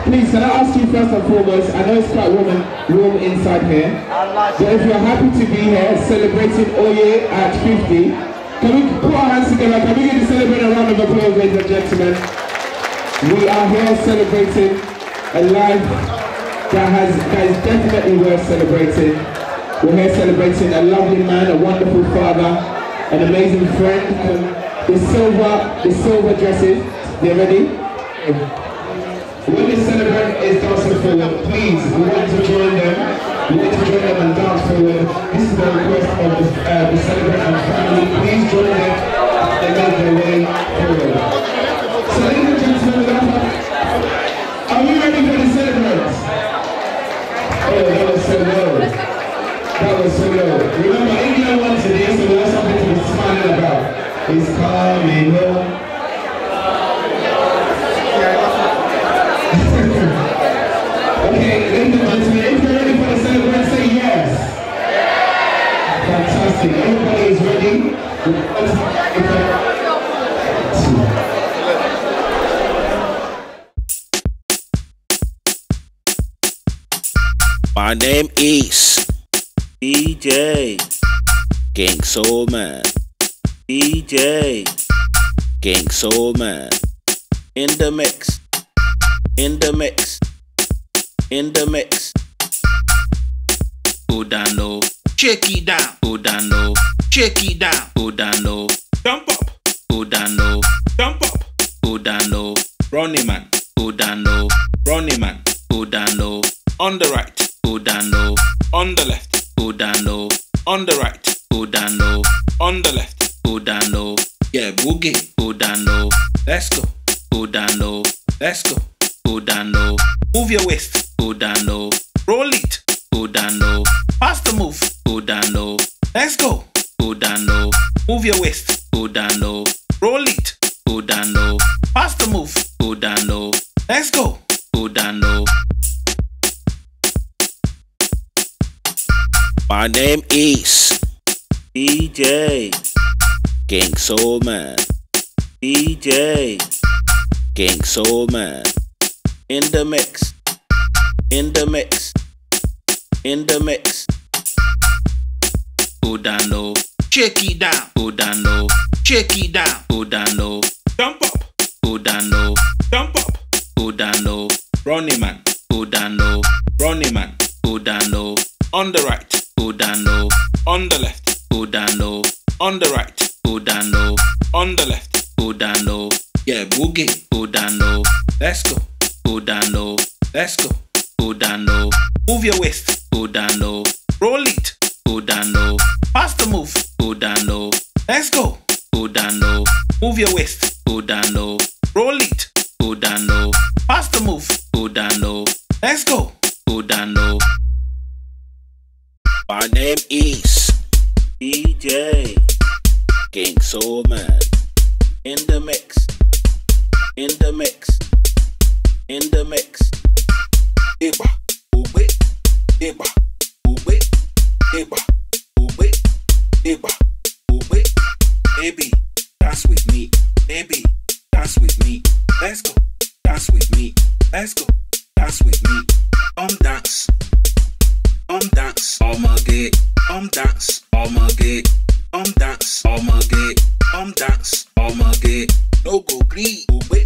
Please, can I ask you first and foremost, I know it's quite warm inside here, but if you're happy to be here celebrating Oye at 50, can we put our hands together? Can we give the celebrant a round of applause, ladies and gentlemen? We are here celebrating a life that is definitely worth celebrating. We're here celebrating a lovely man, a wonderful father, an amazing friend. The silver dresses, they're ready? When the celebrant is dancing forward, please, we want to join them. solo. Remember, England won today, so we have something to be smiling about. It's coming home. Okay, ladies and gentlemen, if you're ready for the celebration, say yes. Fantastic. Everybody is ready. My name is DJ King Soul Man. DJ King Soul Man. In the mix. In the mix. In the mix. Go down low. Shake it down. Go down low. Shake it down. Go down low. Jump up. Go down low. Jump up. Go down low. Running man. Go down low. Running man. Go down low. On the right. Go down low. On the left. Go down low. On the right. Go down low. On the left. Go down low. Yeah, boogie. Go down low. Let's go. Go down low. Let's go. Go down low. Move your waist. Go down low. Roll it. Go down low. Pass the move. Go down low. Let's go. Go down low. Move your waist. Go down low. Roll it. Go down low. Pass the move. Go down low. Let's go. Go down low. My name is DJ King Soul Man. DJ King Soul Man. In the mix. In the mix. In the mix. Go down low. Shake it down. Go down low. Shake it down. Go down low. Jump up. Go down low. Jump up. Go down low. Running man. Go down low. Running man. Go down low. On the right. Go down low. On the left. Go down low. On the right. Go down low. On the left. Go down low. Yeah, boogie. Go down low. Let's go. Go down low. Let's go. Go down low. Move your waist. Go down low. Roll it. Go down low. Pass the move. Go down low. Let's go. Go down low. Move your waist. Go down low. Roll it. Go down low. Pass the move. Go down low. Let's go. Go down low. My name is DJ King Soul Man. In the mix. In the mix. In the mix. Eba, obey, eba, obey, eba, obey, eba, obey. Baby, dance with me. Baby, dance with me. Let's go. Dance with me. Let's go. Dance with me. Dance. Dance. Omage. Dance. Omage. Dance. Omage. Dance. Omage. No go gree, obey.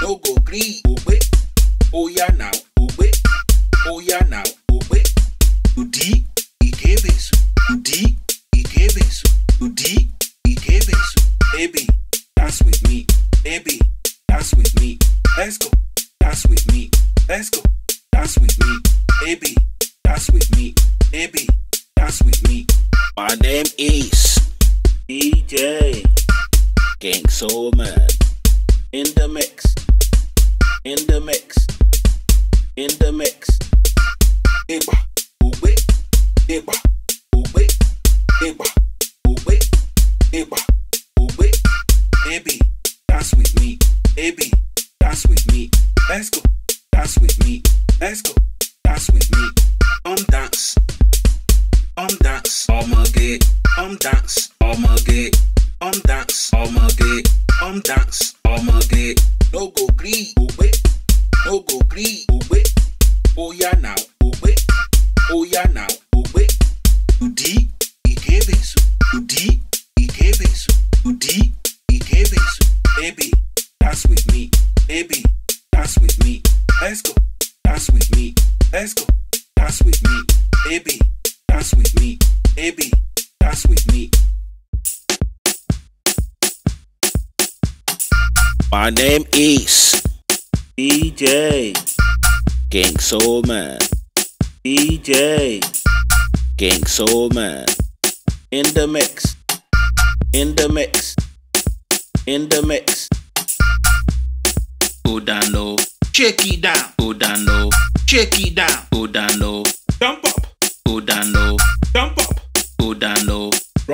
No go gree, obey. Oh yeah now, obey. Oh yeah now, obey. Udi, ikebesu. Udi, ikebesu. Udi, ikebesu. Baby, dance with me. Baby, dance with me. Let's go. Dance with me. Let's go. Dance with me. Baby, dance with me. Baby, dance with me. My name is DJ King Soul Man. In the mix. In the mix. In the mix. Eba, obey, eba, obey, eba, obey, eba, obey. Baby, dance with me. Baby, dance with me. Let's go. Dance with me. Let's go. Dance with me. Dance. Dance. Omage. Dance. Omage. Dance. Omage. Dance. Omage. No go gree, obey. No go gree, obey. Oh yeah now, obey. Oh yeah now, obey. Udi, ikebesu. Udi, ikebesu. Udi, ikebesu. Baby, dance with me. Baby, dance with me. Let's go. Dance with me. Let's go. Dance with me. Baby, dance with me. Baby, dance with me. My name is DJ King Soul Man. DJ King Soul Man. In the mix. In the mix. In the mix. Go down low. Shake it down. Go down low. Shake it down. Go down low. Jump up. Go down low. Jump up.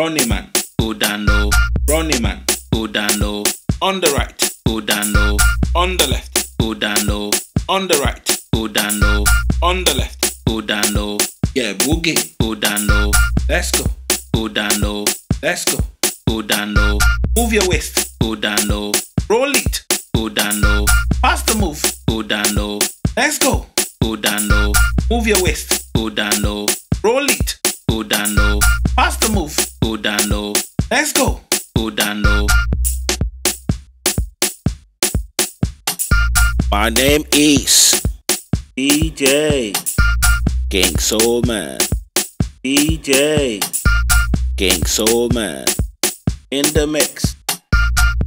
Running man, go down low. Running man, go down low. On the right, go down low. On the left, go down low. On the right, go down low. On the left, go down low. Yeah, boogie, go down low. Let's go, go down low. Let's go, go down low. Move your waist, go down low. Roll it, go down low. Pass the move, go down low. Let's go, go down low. Move your waist, go down low. Roll it, go down low. Pass the move, go down low. Let's go, go down low. My name is DJ King Soul Man. DJ King Soul Man. in the mix.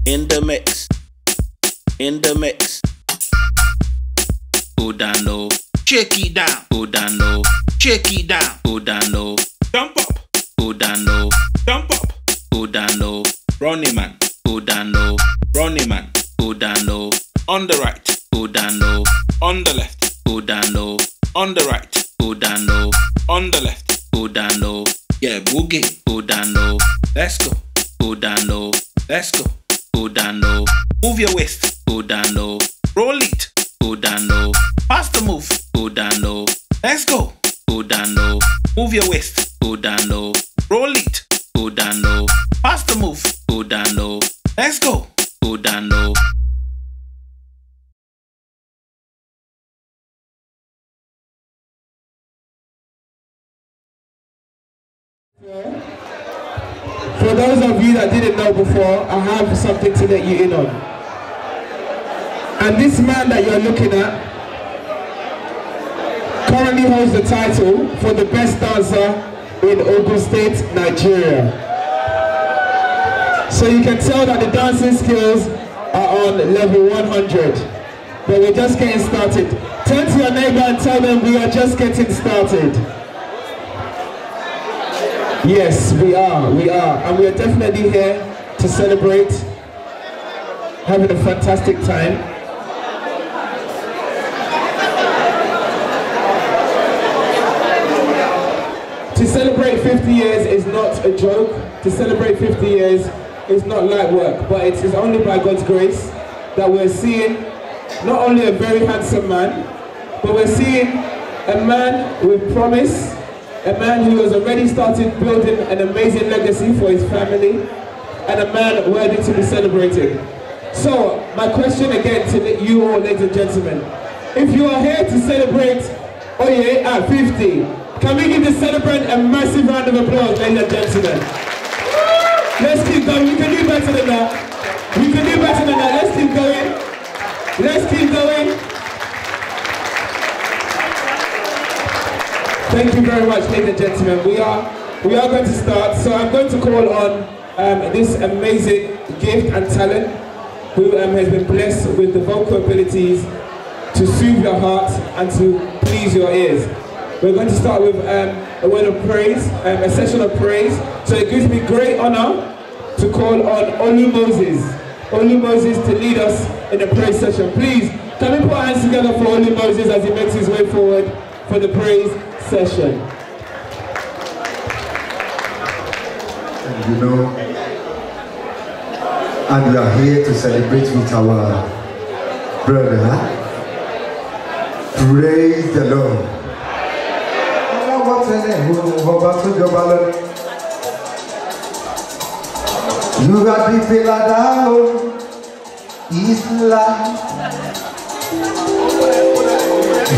In the mix. In the mix. Go down low. Shake it down. Go down low. Shake it down. Go down low. Jump up. Go down low. Jump up. Go down low. Running man. Go down low. Running man. Go down low. On the right. Go down low. On the left. Go down low. On the right. Go down low. On the left. Go down low. Yeah, boogie. Go down low. Let's go. Go down low. Let's go. Go down low. Move your waist. Go down low. Roll it. Go down low. Pass the move. Go down low. Let's go. Go down low. Move your waist. Go down low. Roll it. Go down low. Pass the move. Go down low. Let's go. Go down low. For those of you that didn't know before, I have something to let you in on. And this man that you're looking at currently holds the title for the best dancer in Ogun State, Nigeria. So you can tell that the dancing skills are on level 100. But we're just getting started. Turn to your neighbor and tell them we are just getting started. Yes, we are, and we are definitely here to celebrate, having a fantastic time. To celebrate 50 years is not a joke. To celebrate 50 years is not light work, but it is only by God's grace that we're seeing not only a very handsome man, but we're seeing a man with promise, a man who has already started building an amazing legacy for his family, and a man worthy to be celebrated. So, my question again to you all, ladies and gentlemen, if you are here to celebrate Oye at 50, can we give the celebrant a massive round of applause, ladies and gentlemen? Let's keep going. We can do better than that. We can do better than that. Let's keep going. Let's keep going. Thank you very much, ladies and gentlemen. We are going to start. So I'm going to call on this amazing gift and talent who has been blessed with the vocal abilities to soothe your heart and to please your ears. We're going to start with a word of praise, a session of praise. So it gives me great honor to call on Olu Moses to lead us in a praise session. Please, can we put our hands together for Olu Moses as he makes his way forward for the praise session. You know, and we are here to celebrate with our brother. Praise the Lord. You are the Philadelphia, Islam.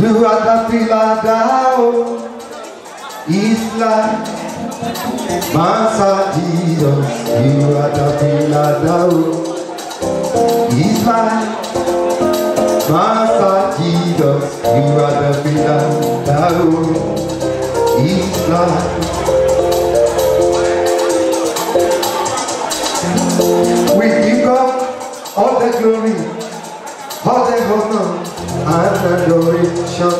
You are the Philadelphia, Islam. Mansa Jesus, you are the Philadelphia, Islam. Mansa Jesus, you are the Philadelphia, Islam. We give God all the glory, all the honor and adoration.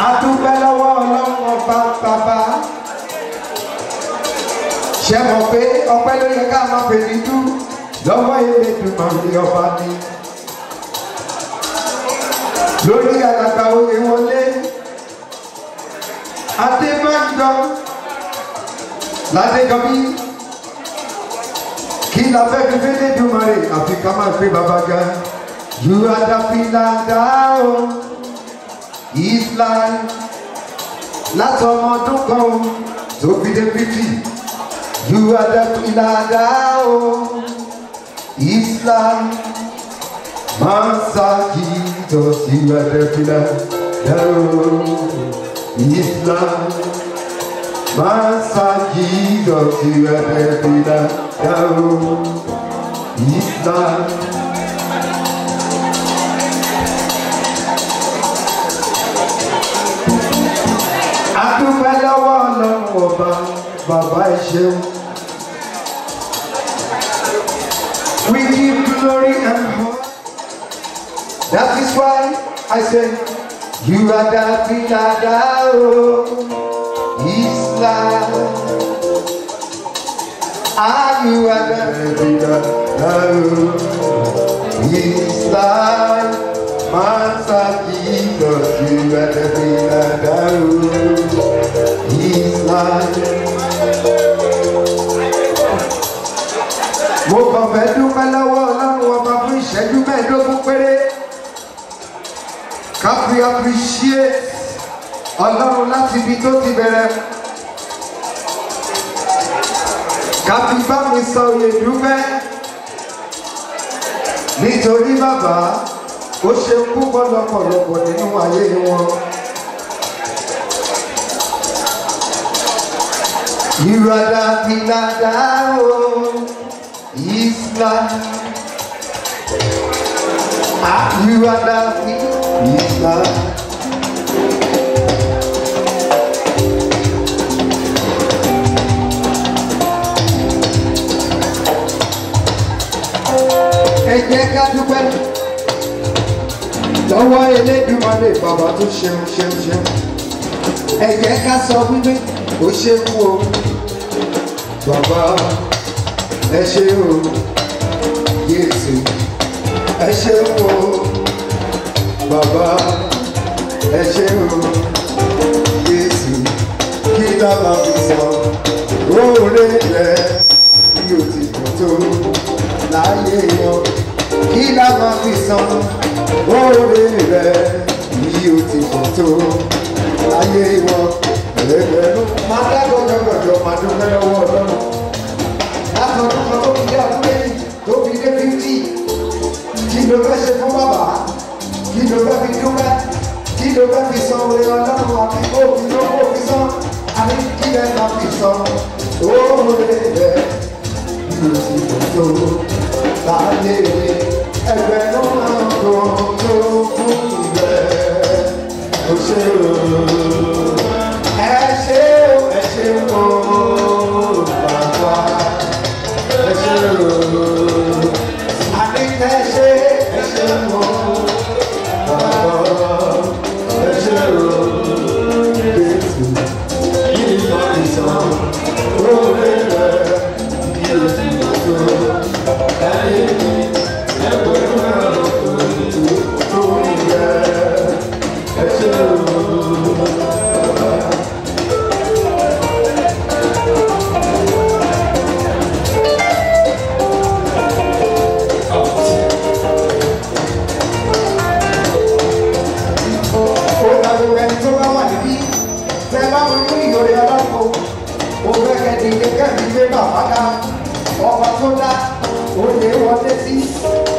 Adúpẹ́lọ́wọ́ Ọlọ́run ọba bàbá. Ṣé mọ̀ pé ọpẹ́ ló yẹ ká máa pè ní dú lọ́wọ́ Elédùmarè ọba ni. Lórí alàgbà Oyewole Adebanjo Ladejobi, kí la fẹ́ fi fẹ́lẹ́ dùnmọ̀rẹ́ àfi ká máa gbé bàbá ga. You are the pillar down his life. Látọmọ ọdún kan tó fi dé 50. You are the pillar down his life. Mansa Jesus, you are the pillar down his life. Mansa Jesus, you are the pillar down his life. Adúpẹ́ lọ́wọ́ Ọlọ́run ọba bàbá ẹ ṣeun. We give glory and honor. That is why I say, you are the pillar down his life. You are the pillar down his life. Mansa Jesus, you are the pillar down his life. Mo kàn fẹ́ dúpẹ́ lọ́wọ́ Ọlọ́run ọba fún ìṣẹ́jú mẹ́ẹ̀ẹ́dógún péré. Ká fi appreciate Ọlọ́run láti ibi tó ti bẹ̀rẹ̀. Ká fi bá mi sọ òye dúpẹ́. Nítorí bàbá ó ṣe púpọ̀ lọ́pọ̀lọpọ̀ nínú ayé wọn. You are the pillar down his life. You are the pillar his life. Ẹ jẹ́ ká dúpẹ́ lọ́wọ́ Elédùmarè bàbá tó ṣeun ṣeun ṣeun. Ẹ jẹ́ ká sọ wípé ó ṣeun o bàbá ẹ ṣé o Jésù ẹ ṣeun o bàbá ẹ ṣé o Jésù kí la máa fi sọ oore rẹ bí o ti kò tó láyé wọn. Kí la máa fi san oore rẹ bí o ti kò tó láyé wọn. Ẹgbẹ̀rún máa dágbọ́dọ̀ gbọ́dọ̀ máa dúpẹ́ lọ́wọ́ Ọlọ́run. Látọ̀dún kan tó fi dé ọdún méjì tó fi dé 50. Kí ló fẹ́ ṣe fún bàbá? Kí ló fẹ́ fi dúpẹ́? Kí ló fẹ́ fi san oore Ọlọ́run àti òfin tó kó fi san? Àbí kí ẹ máa fi san oore rẹ bí o ti kò tó láyé ẹgbẹ̀rún máa ń kó tó fún ìrẹ́. Ó ṣe o. Ẹ ṣé o bàbá ẹ ṣé o. Àní ẹ ṣé o bàbá ẹ ṣé o. Jésù kí ni wọ́n ti sàn oore rẹ̀ bí o ti tó láyé ẹgbẹ̀rún máa ń kó tó fún ìrẹ́. Ẹ ṣé o. Ọba tó dá òye wọlé sí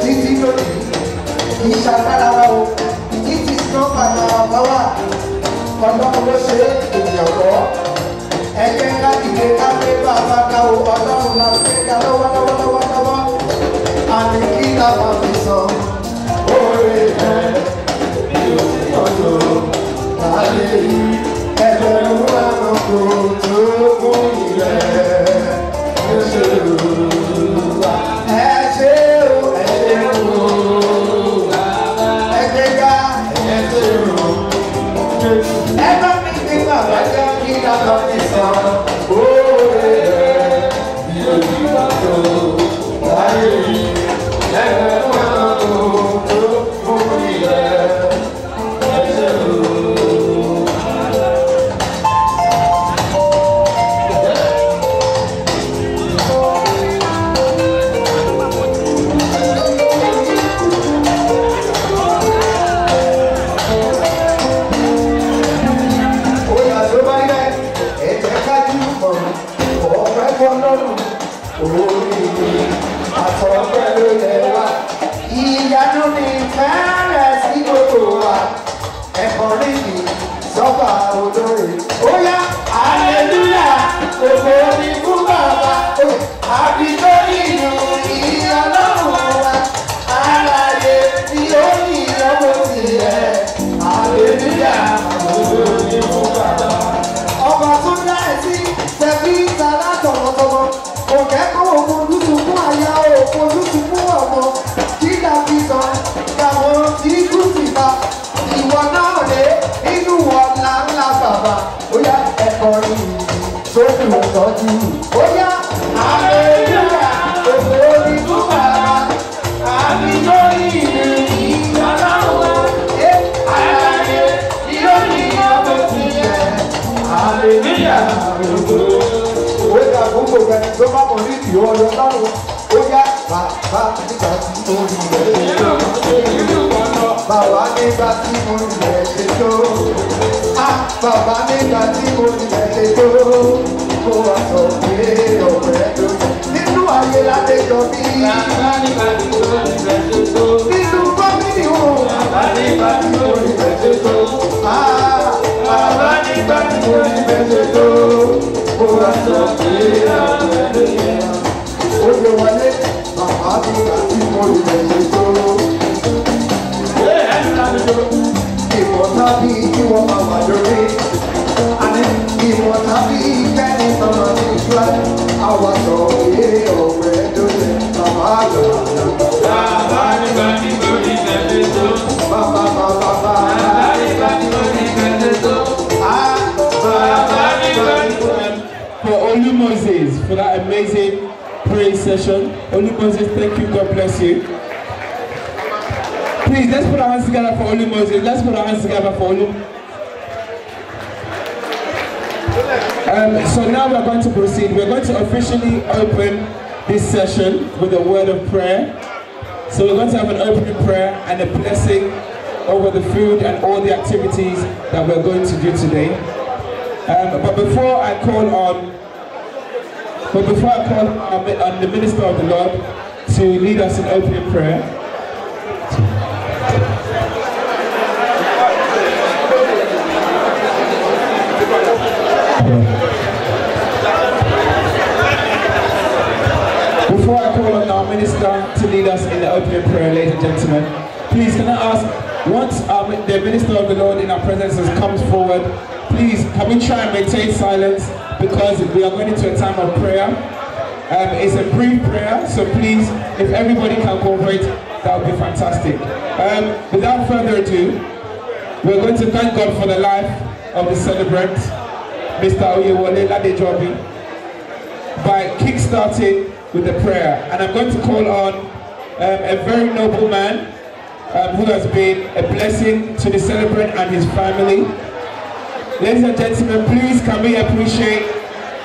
títí lónìí ìṣàkára wa o it is not by our power. Ọlọ́run ló ṣe ènìyàn kọ́. Ẹgbẹ́ ká dìde ká gbé bàbá ká o Ọlọ́run náà gbé ká lọ́wọ́lọ́wọ́. Àní kí la máa fi san oore rẹ̀ bí o ti tọ́jú láyé ẹgbẹ̀rún àwọn kò tó fún ìrẹ́. Ẹ ṣé o. Ọlọ́run orí àtọ̀pẹ́ ló yẹ wá. Ìyanu ni fẹ́rẹ̀ sí gbogbo wa. Ẹ̀kọ́ rí mi sọ́fà olóore. Ó yá aleluya gbogbo ní fún bàbá. Àbí tó nínú ìyá Ọlọ́run wa. Alààyè tí ó ní ìyàwó tiẹ̀. Aleluya gbogbo ní fún bàbá. Ọba tó dá ẹ sí tẹ̀bí ìtàlá tọ̀mọ̀tọ̀mọ̀. Kò kẹ́kọ̀ọ́ òfojúsùn fún àyà òfojúsùn fún ọmọ. Kí dàbí tán káwọn tí kú sì bá. Ìwọ náà lé inú ọ̀la ńlá bàbá. Ó yá ẹ̀kọ́ rí i tó fi ọ̀tọ́jú. Ó yá aleluya òfò orí fún bàbá. Àbí lórí ìlú ìyọ́láwọ̀. Àlàyé ni ó ní ọmọ tiẹ̀. Aleluya òfò. Ó yá gbogbo ẹni tó bá mọ̀ ní ìdíwọ́ ọ̀dọ́ lọ́rùn. Ó yá bàbá nígbà tí mo rí rẹ̀ tó. Bàbá nígbà tí mo rí rẹ̀ ṣe tó. Bàbá nígbà tí mo rí rẹ̀ ṣe tó. Kó wá sọ pé ọ̀pẹ tó yẹ. Nínú ayé Ladejobi. Bàbá nígbà tí mo rí rẹ̀ ṣe tó. Nínú gómìnì o. Bàbá nígbà tí mo rí rẹ̀ ṣe tó. Bàbá nígbà tí mo rí rẹ̀ ṣe tó. Kó wá sọ pé ọ̀pẹ tó yẹ. Ó yẹ wọlé. Bàbá nígbà tí mo rí rẹ̀ ṣe tó. Ìmọ̀ tàbí kí wọ́n máa wà lórí. Àní ìmọ̀ tàbí kẹ́ni sọ̀rọ̀ ní ìṣúra. Àwa sọ pé ọ̀pẹ tó yẹ. Bàbá àgbà. Bàbá nígbà tí mo rí rẹ̀ tó. Bàbá. Bàbá nígbà tí mo rí rẹ̀ tó. Bàbá nígbà tí mo rí. For Olu Moses, for that amazing praise session. Olu Moses, thank you. God bless you. Please, let's put our hands together for Olu Moses. Let's put our hands together for Olu. So now we're going to proceed. We're going to officially open this session with a word of prayer. So we're going to have an opening prayer and a blessing over the food and all the activities that we're going to do today. But before I call on the minister of the Lord to lead us in opening prayer. Before I call on our minister to lead us in the opening prayer, ladies and gentlemen, please can I ask, once the minister of the Lord in our presence comes forward, please can we try and maintain silence because we are going into a time of prayer. It's a brief prayer, so please, if everybody can cooperate, that would be fantastic. Without further ado, we're going to thank God for the life of the celebrant, Mr Oyewole Adebanjo Ladejobi, by kick-starting with the prayer. And I'm going to call on a very noble man who has been a blessing to the celebrant and his family. Ladies and gentlemen, please can we appreciate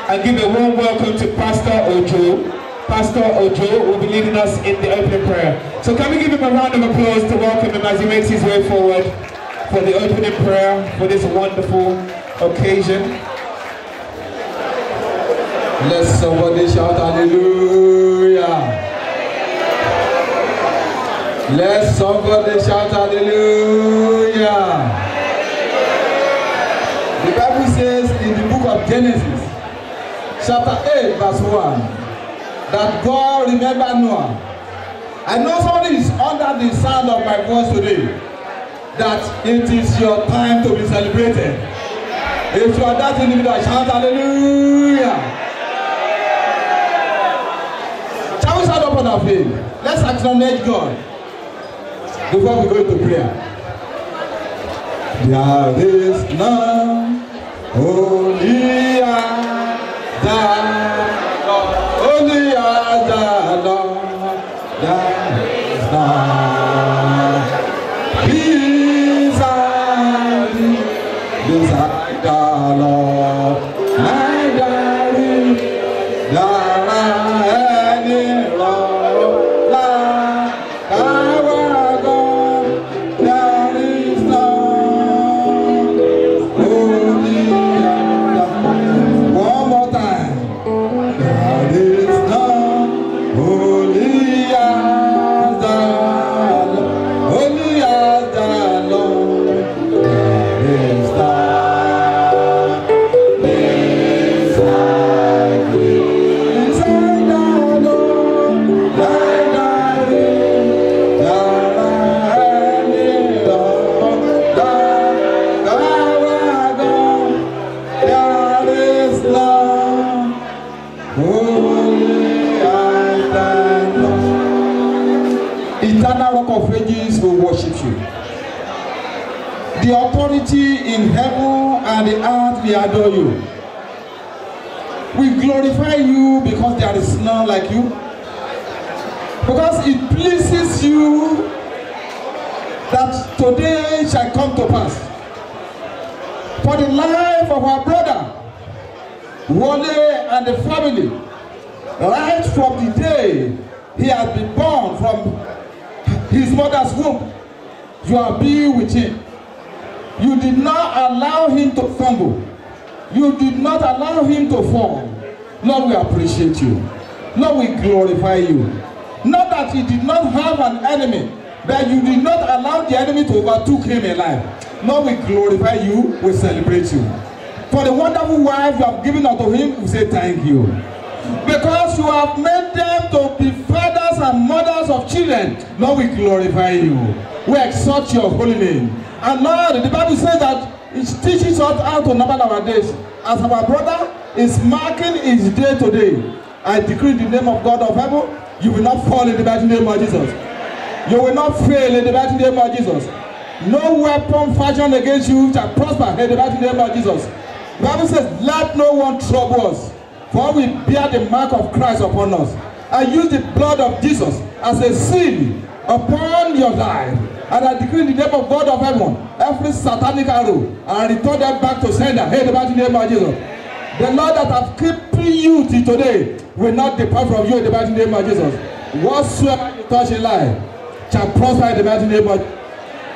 and give a warm welcome to Pastor Ojo. Pastor Ojo will be leading us in the opening prayer. So can we give him a round of applause to welcome him as he makes his way forward for the opening prayer for this wonderful occasion. Let somebody shout hallelujah. Let somebody shout hallelujah. The Bible says in the book of Genesis, chapter 8, verse 1, that God remembered Noah. I know somebody is under the sound of my voice today, that it is your time to be celebrated. If you are that individual, shout hallelujah. Shall we stand up on our feet? Let's acknowledge God before we go into prayer. There is none holy as the Lord. Holy as the Lord. There is none. Beside the Lord. And there is any Lord like our God. There is none holy as the Lord. One more time. There is the authority in heaven and the earth, we adore you. We glorify you because there is none like you. Because it pleases you that today shall come to pass. For the life of our brother, Wole and the family, right from the day he has been born from his mother's womb, you have been with him. You did not allow him to fumble. You did not allow him to fall. Lord, we appreciate you. Lord, we glorify you. Not that he did not have an enemy, but you did not allow the enemy to overtake him in life. Lord, we glorify you. We celebrate you. For the wonderful wife you have given unto him, we say thank you. Because you have made them to be fathers and mothers of children, Lord, we glorify you. We exalt your holy name. And Lord, the Bible says that it teaches us how to number our days. As our brother is marking his day today, I decree in the name of God of heaven, you will not fall in the mighty name of Jesus. You will not fail in the mighty name of Jesus. No weapon fashioned against you shall prosper in the mighty name of Jesus. The Bible says, let no one trouble us, for we bear the mark of Christ upon us. I use the blood of Jesus as a seal upon your life. And I decree in the name of God of heaven, every satanic arrow, and return them back to sender. Hey, the mighty name of Jesus. The Lord that have kept you till today will not depart from you in the mighty name of Jesus. Whatsoever you touch in life shall prosper in the mighty name of Jesus.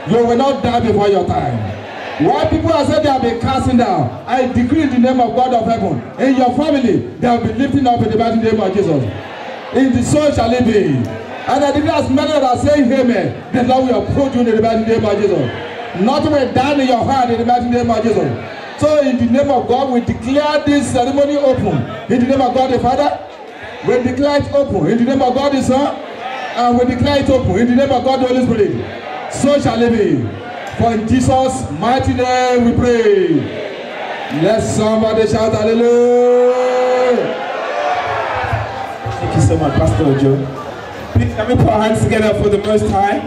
You will not die before your time. While people are saying they have been casting down, I decree in the name of God of heaven, in your family, they will be lifting up in the mighty name of Jesus. In the soul shall it be. And I decree as many that are saying amen, the Lord will uphold you in the mighty name of Jesus. Nothing will die in your heart in the mighty name of Jesus. So in the name of God, we declare this ceremony open. In the name of God the Father, we declare it open. In the name of God the Son, and we declare it open. In the name of God the Holy Spirit. So shall it be. For in Jesus' mighty name we pray. Let somebody shout hallelujah. Thank you so much, Pastor Ojo. Please can we put our hands together for the Most High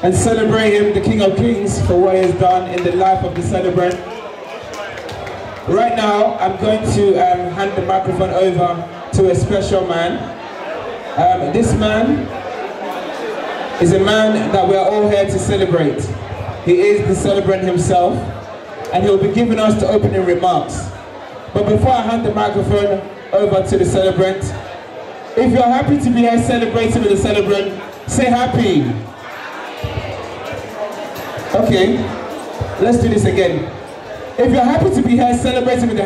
and celebrate him, the King of Kings, for what he has done in the life of the celebrant. Right now, I'm going to hand the microphone over to a special man. This man is a man that we are all here to celebrate. He is the celebrant himself, and he'll be giving us the opening remarks. But before I hand the microphone over to the celebrant, if you're happy to be here celebrating with the celebrant, say happy. Okay, let's do this again. If you're happy to be here celebrating with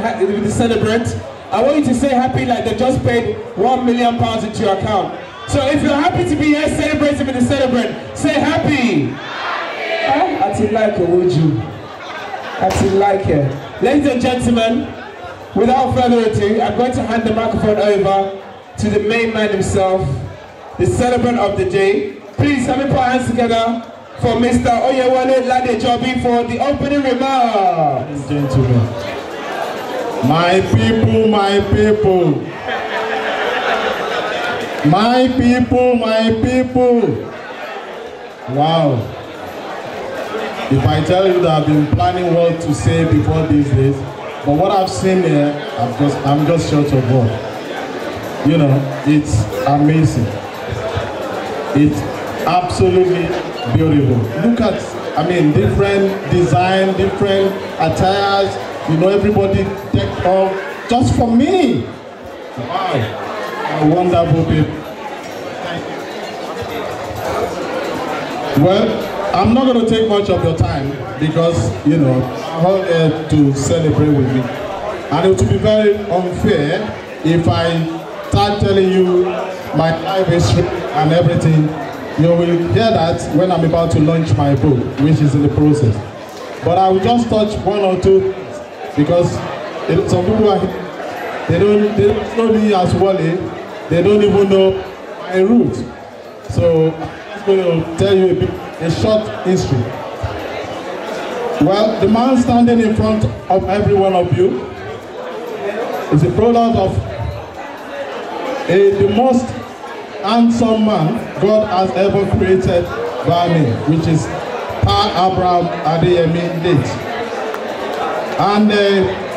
the celebrant, I want you to say happy like they just paid £1 million into your account. So if you're happy to be here celebrating with the celebrant, say happy. I feel like it, would you? I feel like it. Ladies and gentlemen, without further ado, I'm going to hand the microphone over to the main man himself, the celebrant of the day. Please let me put our hands together for Mr. Oyewole Ladejobi for the opening remarks. Ladies and gentlemen, my people, my people, my people, my people. Wow. If I tell you that I've been planning what to say before these days, but what I've seen here, I'm just short of words. You know, it's amazing. It's absolutely beautiful. Look at, I mean, different design, different attires, you know, everybody decked up just for me. Wow, a wonderful people. Thank you. Well, I'm not going to take much of your time because, you know, I'm all here to celebrate with me. And it would be very unfair if I start telling you my life history and everything. You will hear that when I'm about to launch my book, which is in the process. But I will just touch one or two things because some people are here, they don't know me as Wole. They don't even know my roots. So I'm going to tell you a short history. Well, the man standing in front of every one of you is a product of the most handsome man God has ever created by me, which is Pa Abraham Adeyemi late, and the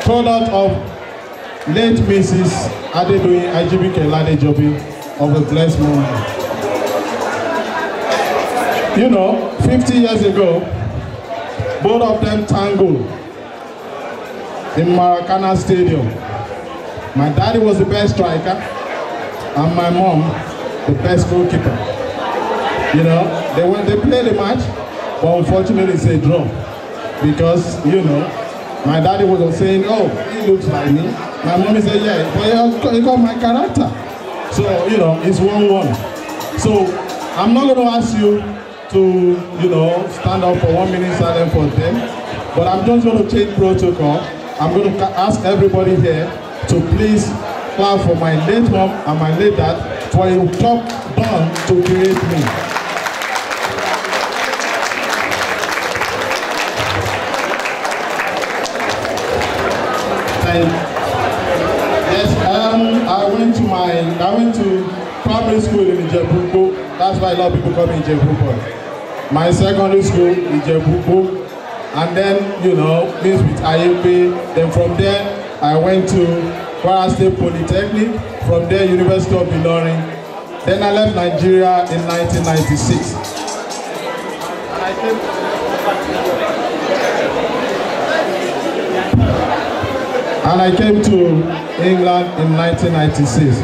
product of late Mrs. Oyewole Adebanjo Ladejobi of a blessed moment. You know, 50 years ago, both of them tangled in Maracana Stadium. My daddy was the best striker, and my mom the best goalkeeper. You know, they played the match, but unfortunately it's a draw. Because, you know, my daddy was saying, oh, he looks like me. My mom said, yeah, but he got my character. So, you know, it's 1-1. So, I'm not going to ask you to, you know, stand up for 1 minute silence for them, but I'm just going to change protocol. I'm going to ask everybody here to please clap for my late mom and my late dad for a job done to create me. And yes, I went to primary school in Ijebu. That's why a lot of people call me Ijebu. My secondary school in Ijebu, and then, you know, mixed with IAP. Then from there I went to Kwara State Polytechnic, from there University of Ilorin. Then I left Nigeria in 1996. And I came to England in 1996.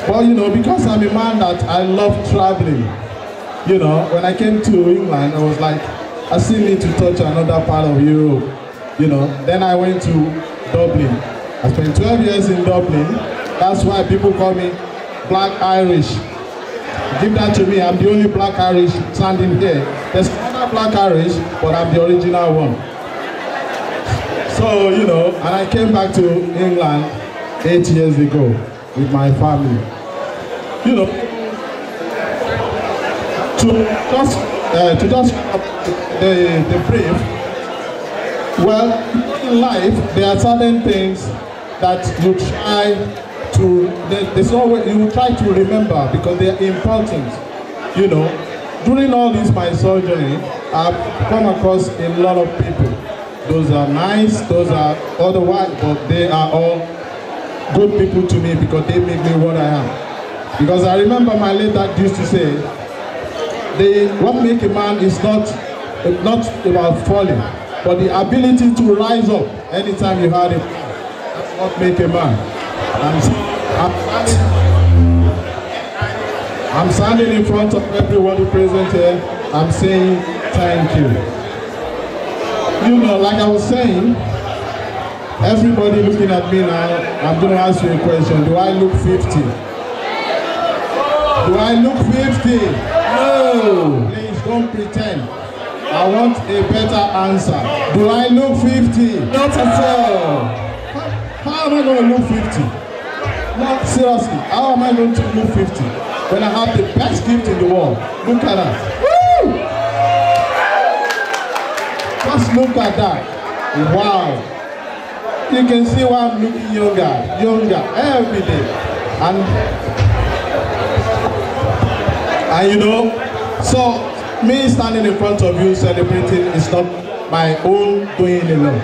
But, you know, because I'm a man that I love traveling, you know, when I came to England, I was like, I still need to touch another part of Europe, you know. Then I went to Dublin. I spent 12 years in Dublin. That's why people call me Black Irish. Give that to me. I'm the only Black Irish standing here. There's another Black Irish, but I'm the original one. So, you know, and I came back to England 8 years ago with my family. You know, to just the brief. Well, in life there are certain things that you try to. There's always you try to remember because they are important. You know, during all this my surgery, I've come across a lot of people. Those are nice, those are otherwise, but they are all good people to me because they make me what I am. Because I remember my late dad used to say, what makes a man is not about falling, but the ability to rise up anytime you had it. That's what makes a man. I'm standing in front of everybody present here. I'm saying thank you. You know, like I was saying, everybody looking at me now, I'm going to ask you a question. Do I look 50? Do I look 50? No! Please don't pretend. I want a better answer. Do I look 50? Not at all. How am I going to look 50? No, seriously, how am I going to look 50 when I have the best gift in the world? Look at that. Woo! Just look at that. Wow. You can see why I'm looking younger every day. And you know, so me standing in front of you celebrating is not my own doing alone.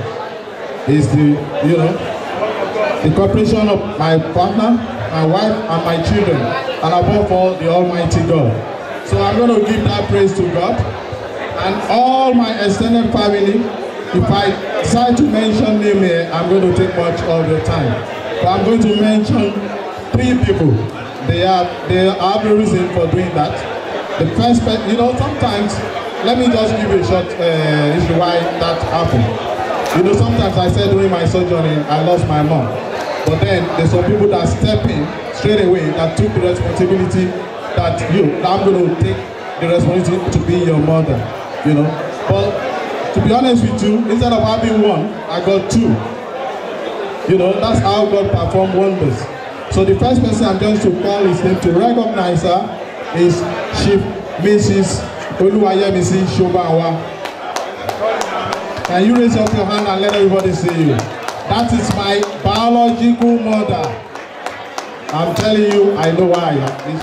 It's the, you know, the cooperation of my partner, my wife, and my children, and above all, the Almighty God. So I'm going to give that praise to God. And all my extended family, if I decide to mention them here, I'm going to take much of your time. But I'm going to mention 3 people. They have a reason for doing that. The first person, you know, sometimes, let me just give you a short issue why that happened. You know, sometimes I said during my surgery, I lost my mom. But then there's some people that step in straight away that took the responsibility that I'm going to take the responsibility to be your mother. You know, but to be honest with you, instead of having 1, I got 2. You know, that's how God performed wonders. So the first person I'm going to call his name to recognize her is Chief Mrs. Tolu Obey Shobawa. Can you raise up your hand and let everybody see you? That is my biological mother. I'm telling you, I know why.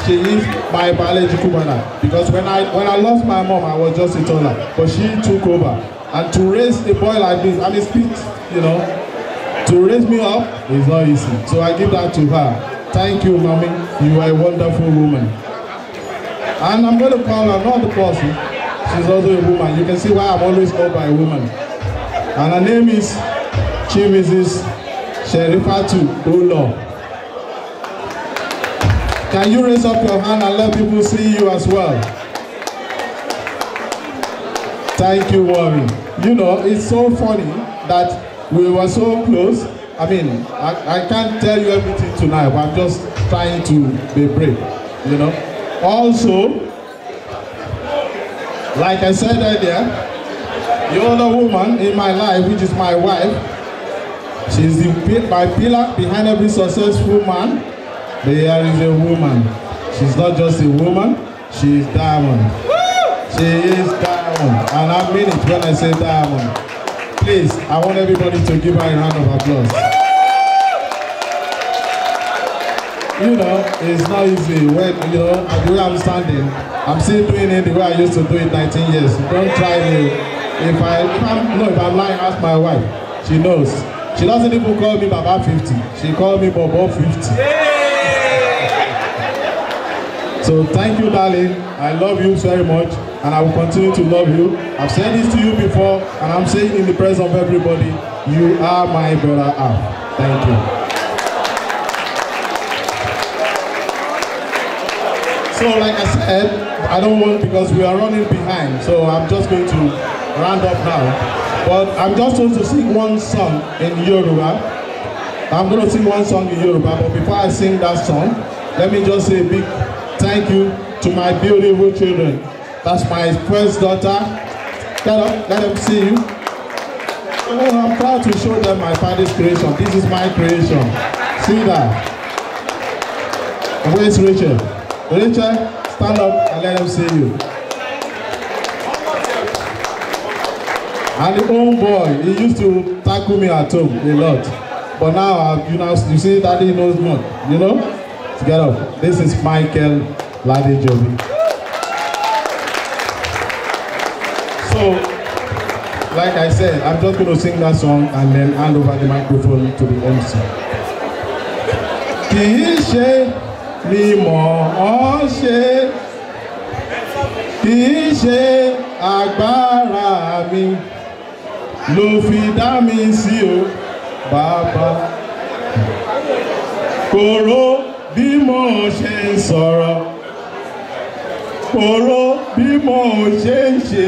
She is my biological mother. Because when I lost my mom, I was just a toddler. But she took over. And to raise a boy like this, I mean, you know, to raise me up is not easy. So I give that to her. Thank you, mommy. You are a wonderful woman. And I'm going to call another person. She's also a woman. You can see why I'm always called by a woman. And her name is Chief Mrs. Sherifatu Olo. Can you raise up your hand and let people see you as well? Thank you, Warren. You know, it's so funny that we were so close. I mean, I can't tell you everything tonight, but I'm just trying to be brave, you know. Also, like I said earlier, the other woman in my life, which is my wife, she's my pillar behind every successful man. There is a woman. She's not just a woman, she is diamond. She is diamond. And I mean it when I say diamond. Please, I want everybody to give her a round of applause. You know, it's not easy when, you know, the way I'm standing, I'm still doing it the way I used to do it 19 years. Don't try me. If I'm lying, ask my wife. She knows. She doesn't even call me Baba 50. She called me Bobo 50. So thank you, darling. I love you very much, and I will continue to love you. I've said this to you before, and I'm saying in the presence of everybody, you are my brother half. Thank you. So like I said, I don't want, because we are running behind, so I'm just going to round up now. But I'm just going to sing one song in Yoruba. I'm going to sing one song in Yoruba, but before I sing that song, let me just say a big thank you to my beautiful children. That's my first daughter. Get up, let them see you. Oh, I'm proud to show them my father's creation. This is my creation. See that? Where's Rachel? Rachel, stand up and let them see you. And the old boy, he used to tackle me at home a lot. But now, you see, Daddy knows more. You know? Get up. This is Michael Ladejobi. So, like I said, I'm just going to sing that song and then hand over the microphone to the MC. Kìí ṣe ni mò ń ṣe, kìí ṣe agbára mi, ló fi dá mi sí o, Bàbá. Kòró bí mo ṣe ń sọ̀rọ̀, kòró bí mo ṣe ń ṣe,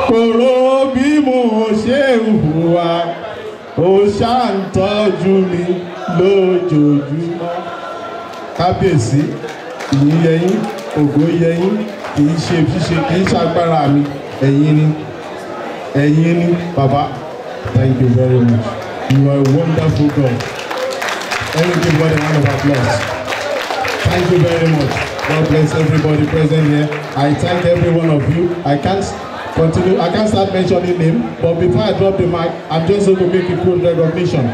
kòró bí mo ṣe ń hùwà, ó ṣáà ń tọ́jú mi lójoojúmọ́. Kábíyèsí, ìyìn yẹyìn, ògo yẹyìn, kìí ṣe ṣíṣe, kìí ṣagbára mi, ẹ̀yin ni, Baba. Thank you very much. You are a wonderful God. Let me give God a round of applause. Thank you very much. God bless everybody present here. I thank every one of you. I can't start mentioning names, but before I drop the mic, I'm just going to make a quick recognition.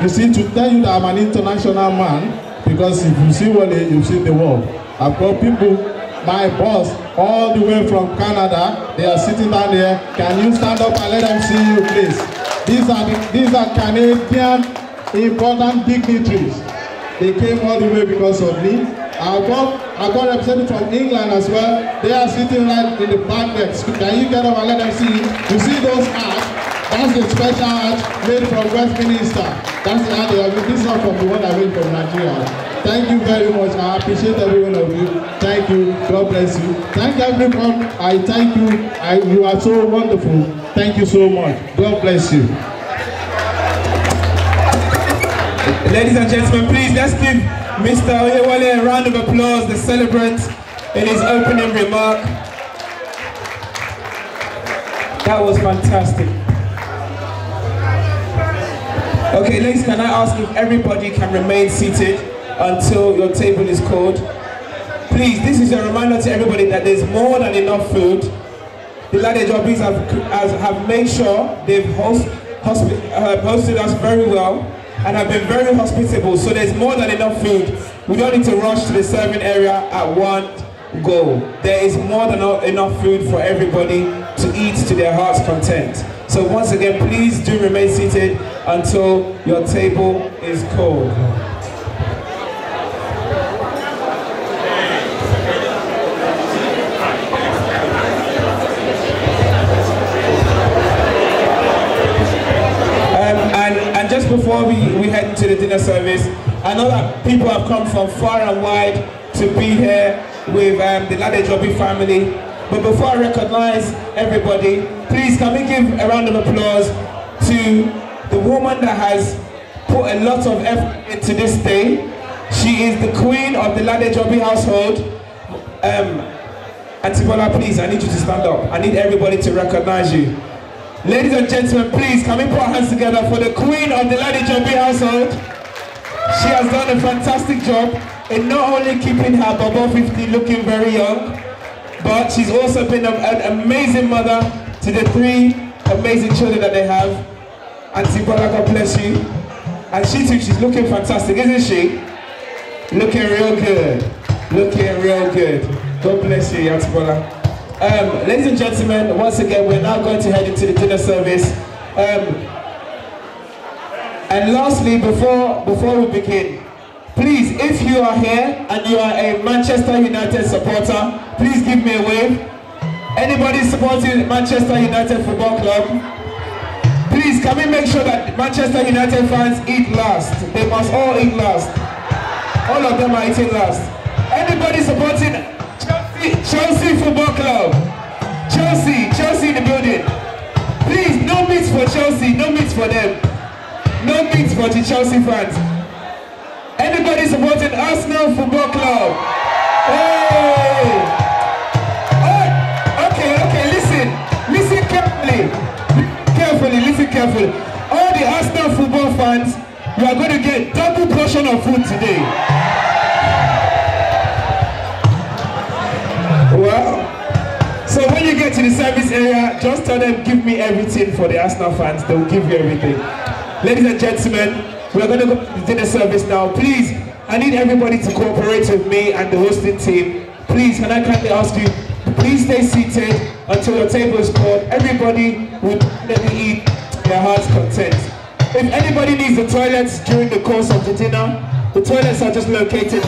You see, to tell you that I'm an international man, because if you see Wale, you see the world. I've got people, my boss, all the way from Canada. They are sitting down there. Can you stand up and let them see you, please? These are Canadian important dignitaries. They came all the way because of me. I got represented from England as well. They are sitting right in the back there. Can you get up and let them see? You see those arts? That's the special art made from Westminster. That's the art they have. This is not from the one I made from Nigeria. Thank you very much. I appreciate every one of you. Thank you. God bless you. Thank everyone. I thank you. You are so wonderful. Thank you so much. God bless you. Ladies and gentlemen, please let's give Mr Oyewole a round of applause, the celebrant, in his opening remark. That was fantastic. Okay, ladies, can I ask if everybody can remain seated until your table is called? Please, this is a reminder to everybody that there's more than enough food. The Ladejobis have made sure they've hosted us very well. and have been very hospitable, so there's more than enough food. We don't need to rush to the serving area at one go. There is more than enough food for everybody to eat to their heart's content. So once again, please do remain seated until your table is called. And just before we head into the dinner service, I know that people have come from far and wide to be here with the Ladejobi family. But before I recognize everybody, please can we give a round of applause to the woman that has put a lot of effort into this day. She is the queen of the Ladejobi household. Auntie Bola, please, I need you to stand up. I need everybody to recognize you. Ladies and gentlemen, please, can we put our hands together for the queen of the Ladejobi household? She has done a fantastic job in not only keeping her Bobo 50 looking very young, but she's also been an amazing mother to the 3 amazing children that they have. Auntie Bola, God bless you. And she too, she's looking fantastic, isn't she? Looking real good. Looking real good. God bless you, Auntie Bola. Ladies and gentlemen, once again, we're now going to head into the dinner service. And lastly, before we begin, please, if you are here and you are a Manchester United supporter, please give me a wave. Anybody supporting Manchester United Football Club? Please, can we make sure that Manchester United fans eat last? They must all eat last. All of them are eating last. Anybody supporting Chelsea Football Club? Chelsea in the building. Please, no meats for Chelsea, no meats for them. No meats for the Chelsea fans. Anybody supporting Arsenal Football Club? Hey! Oh, okay, listen carefully. All the Arsenal football fans, you are going to get double portion of food today. Well, so when you get to the service area, just tell them, give me everything for the Arsenal fans. They will give you everything. Ladies and gentlemen, we are going to go to the dinner service now. Please, I need everybody to cooperate with me and the hosting team. Please, can I kindly ask you, please stay seated until your table is called. Everybody will definitely eat their heart's content. If anybody needs the toilets during the course of the dinner, the toilets are just located.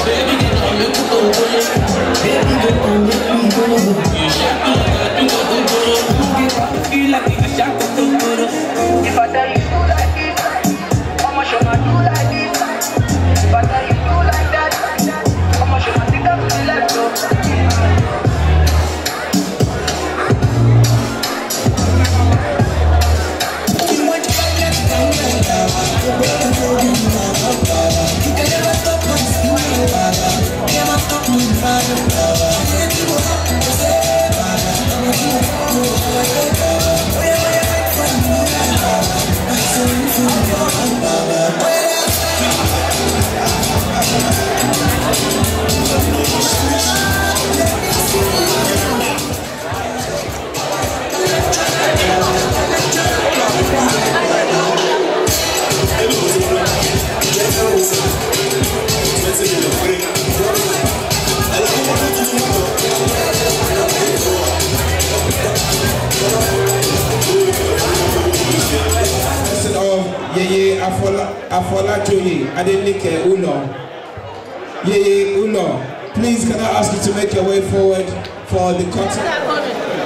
Baby, Please, can I ask you to make your way forward for the cutting?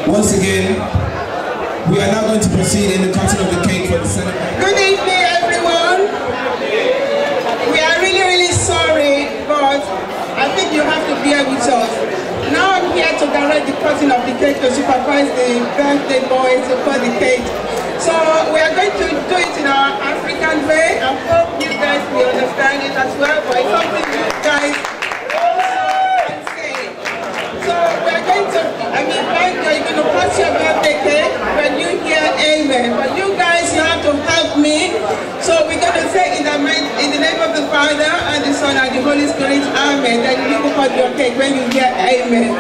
Once again, we are now going to proceed in the cutting of the cake for the celebration. Good evening, everyone. We are really sorry, but I think you have to bear with us. Now I'm here to direct the cutting of the cake to supervise the birthday boys to cut the cake. So we are going to do it in our African way. I hope you guys will understand it as well, but it's something you guys can say. So we are going to, you're going to pass your birthday cake when you hear amen. But you guys, you have to help me. So we're going to say in the name of the Father and the Son and the Holy Spirit, amen. Then you will cut your cake when you hear amen.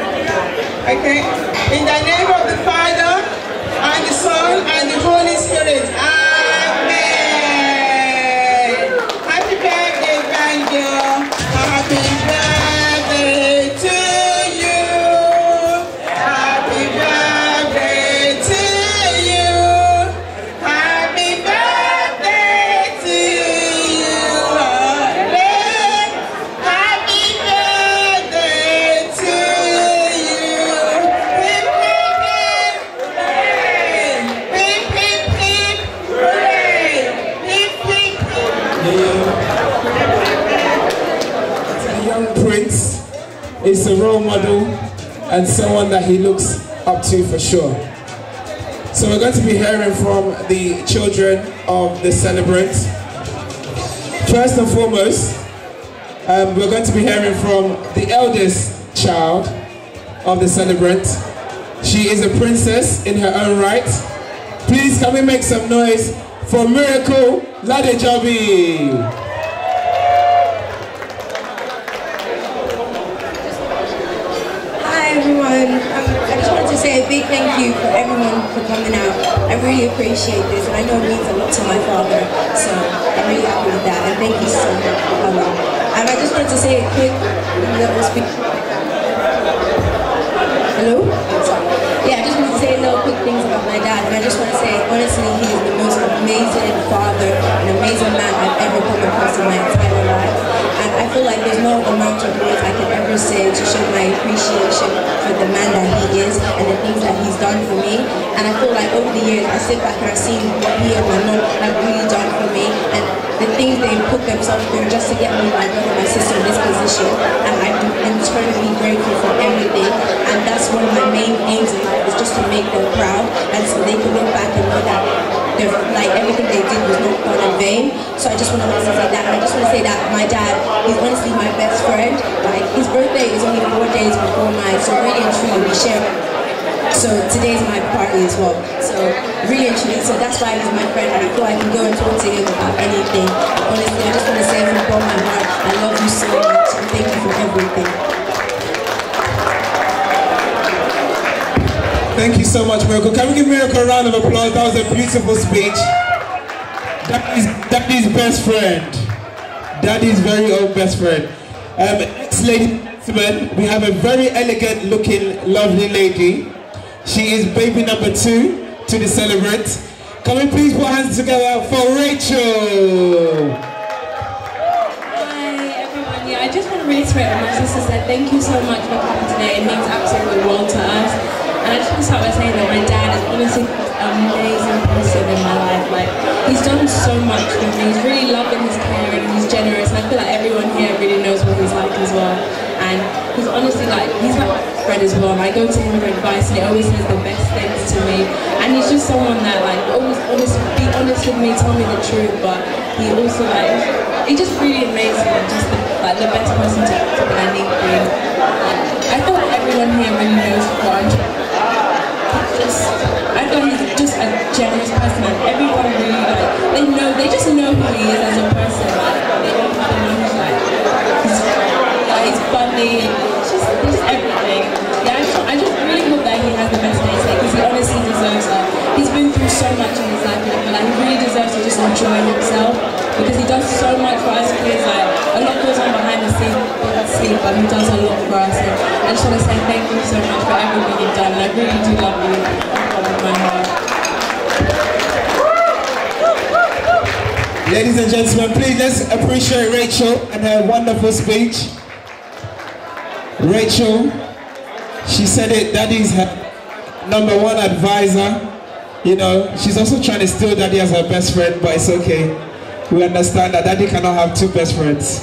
Okay? In the name of the Father and the Son and the Holy Spirit, amen. Happy birthday, Banjo. Happy birthday to you. Happy birthday to you. Happy birthday to you. Happy birthday to you. Hip, hip, hip, hooray. Hip, hip, hip. A young prince is a role model and someone that he looks up to for sure. So we're going to be hearing from the children of the celebrants. First and foremost, we're going to be hearing from the eldest child of the celebrant. She is a princess in her own right. Please can we make some noise for Miracle Ladejobi. Hi everyone, I just wanted to say a big thank you for everyone for coming out. I really appreciate this and I know it means a lot to my father, so I'm really happy with that and thank you so much for coming. And I just wanted to say a quick little speech. Hello? Yeah, I just wanted to say a little quick things about my dad and I just want to say honestly he is the most amazing father, an amazing man I've ever come across in my entire life. And I feel like there's no amount of words I can ever say to show my appreciation for the man that he is and the things that he's done for me. And I feel like over the years, I sit back and I see what he and my mom have really done for me and the things they put themselves through just to get me, my brother, my sister in this position. And I'm eternally grateful for everything. And that's one of my main aims in life is just to make them proud and so they can look back and know that like everything they did was not done in vain. So I just want to say that. And I just want to say that my dad is honestly my best friend. Like his birthday is only 4 days before mine, so really and truly we share. So today's my party as well. So really and truly, so that's why he's my friend. And I feel I can go and talk to him about anything. Honestly, I just want to say from all my heart, I love you so much and thank you for everything. Thank you so much, Miracle. Can we give Miracle a round of applause? That was a beautiful speech. Daddy's best friend. Daddy's very own best friend. Next, ladies and gentlemen, we have a very elegant looking, lovely lady. She is baby number 2 to the celebrant. Can we please put hands together for Rachel? Hi everyone, yeah, I just want to reiterate what my sister said. Thank you so much for coming today. It means absolutely the world to us. And I just want to start by saying that my dad is honestly an amazing person in my life. Like, he's done so much for me. He's really loved in his care friend as well, and I go to him for advice, and he always says the best things to me. And he's just someone that like always be honest with me, tell me the truth, but he also he's just really amazing, and just the best person to when I need to. I feel like everyone here really knows what I'm trying. I feel he's just a generous person, and everyone really they just know who he is as a person. They don't know he's funny, just everything. Yeah, I just really hope that he has the best days because he honestly deserves that. He's been through so much in his life, and I feel like he really deserves to just enjoy himself because he does so much for us kids. Like a lot goes on behind the scenes, but he does a lot for us. And I just want to say thank you so much for everything you've done, and I really do love you from my heart. Ladies and gentlemen, please let's appreciate Rachel and her wonderful speech. Rachel, she said it, Daddy's her #1 advisor. You know, she's also trying to steal Daddy as her best friend, but it's okay. We understand that Daddy cannot have 2 best friends.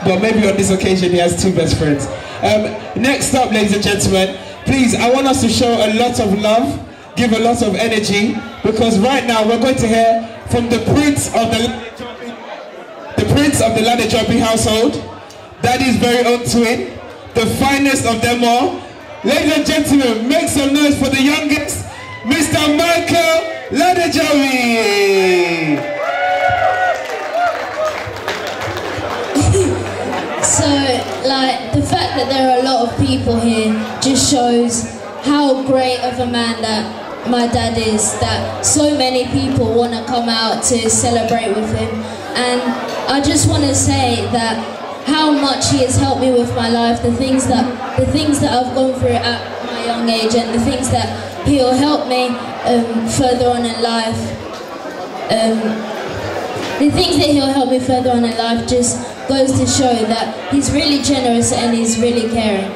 But maybe on this occasion he has 2 best friends. Next up, ladies and gentlemen, please, I want us to show a lot of love, give a lot of energy, because right now we're going to hear from the Prince of the Ladejobi household, Daddy's very own twin, the finest of them all. Ladies and gentlemen, make some noise for the youngest, Mr. Oyewole Adebanjo. So, like, the fact that there are a lot of people here just shows how great of a man that my dad is, that so many people want to come out to celebrate with him. And I just want to say that how much he has helped me with my life, the things that I've gone through at my young age, and the things that he'll help me further on in life. The things that he'll help me further on in life just goes to show that he's really generous and he's really caring.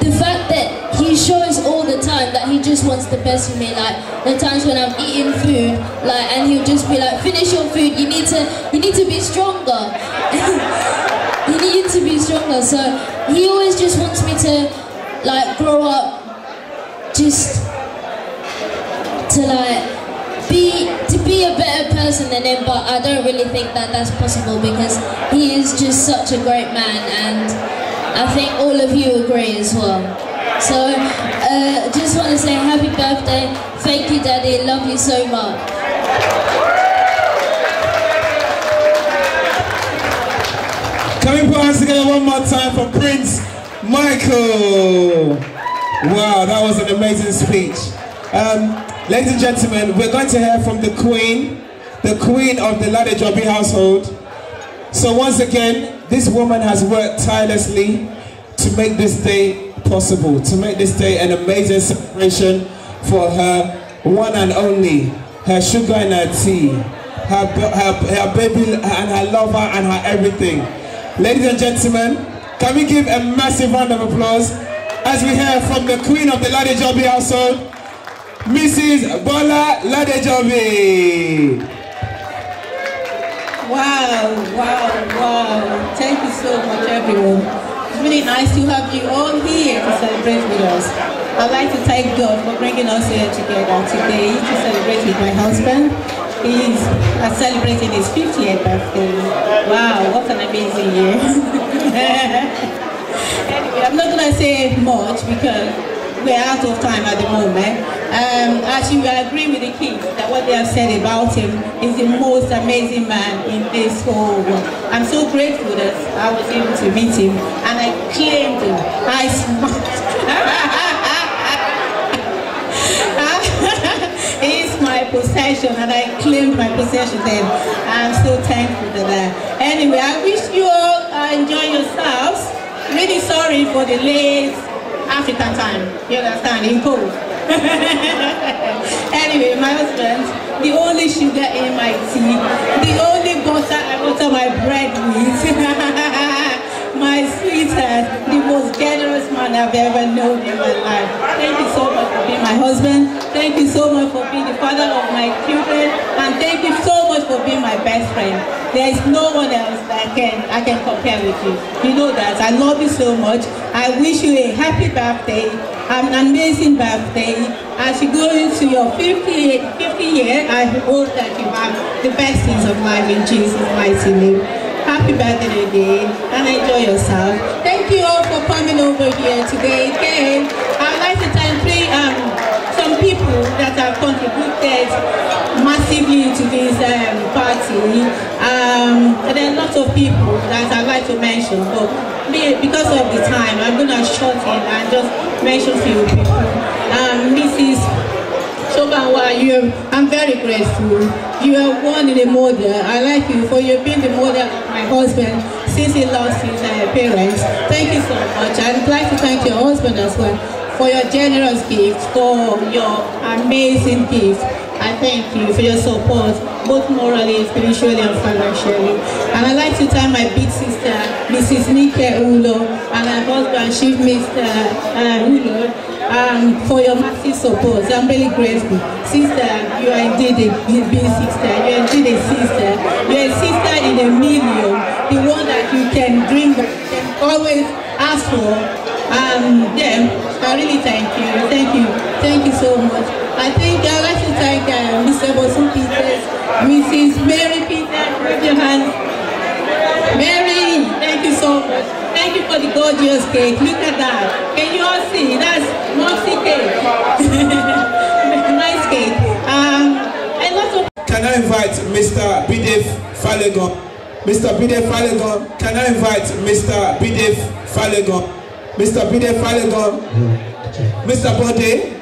The fact that he shows all the time that he just wants the best for me, like the times when I'm eating food, like, and he'll just be like, finish your food, you need to be stronger. You need to be stronger. So he always just wants me to like grow up, just to like be a better person than him, but I don't really think that that's possible because he is just such a great man, and I think all of you agree as well. So just want to say happy birthday, thank you Daddy, love you so much. Can we put our hands together one more time for Prince Michael? Wow, that was an amazing speech. Ladies and gentlemen, we're going to hear from the Queen of the Ladejobi household. So once again, this woman has worked tirelessly to make this day possible, to make this day an amazing celebration for her one and only, her sugar and her tea, her baby and her lover and her everything. Ladies and gentlemen, can we give a massive round of applause as we hear from the Queen of the Ladejobi household, Mrs. Bola Ladejobi. Wow. Thank you so much, everyone. It's really nice to have you all here to celebrate with us. I'd like to thank God for bringing us here together today to celebrate with my husband. He's celebrating his 50th birthday. Wow, what an amazing year. Anyway, I'm not going to say much because we're out of time at the moment. As you agree with the kids that what they have said about him is the most amazing man in this whole world. I'm so grateful that I was able to meet him and I claimed him. I smiled. He's my possession and I claimed my possession then. I'm so thankful for that. Anyway, I wish you all enjoy yourselves. Really sorry for the late African time, you understand, in cold. Anyway, my husband, the only sugar in my tea, the only butter I butter my bread with, my sweetheart, the most generous man I've ever known in my life. Thank you so much for being my husband. Thank you so much for being the father of my children. And thank you so much for being my best friend. There is no one else that I can compare with you. You know that. I love you so much. I wish you a happy birthday, an amazing birthday. As you go into your 50 year, I hope that you have the best things of life in Jesus' mighty name. Happy birthday again, and enjoy yourself. Thank you all for coming over here today. Again, I'd like to thank some people that have contributed massively to this party. There are lots of people that I'd like to mention, but because of the time, I'm going to short it and just mention a few people. Mrs. Shobanwa, I'm very grateful. You are one in a mother. I like you for you being the mother of my husband since he lost his parents. Thank you so much. I'd like to thank your husband as well for your generous gift, for your amazing gift. I thank you for your support, both morally, spiritually, and financially. And I'd like to thank my big sister, Mrs. Nike Ulo, and my husband, Chief Mr. Ulo, for your massive support. I'm really grateful. Sister, you are indeed a big sister. You are indeed a sister. You are a sister in a million. The one that you can dream of, you can always ask for. I really thank you. Thank you so much. I'd like to thank Mr. Bosun Peters, Mrs. Mary Peters, raise your hand. Mary, thank you so much. Thank you for the gorgeous cake. Look at that. Can you all see? That's Moxie cake. Nice cake. A lot of. Can I invite Mr. Bidef Falegon? Mr. Bidef Falegon, can I invite Mr. Bidef Falegon? Mr. Bidef Falegon, Mr. Bode,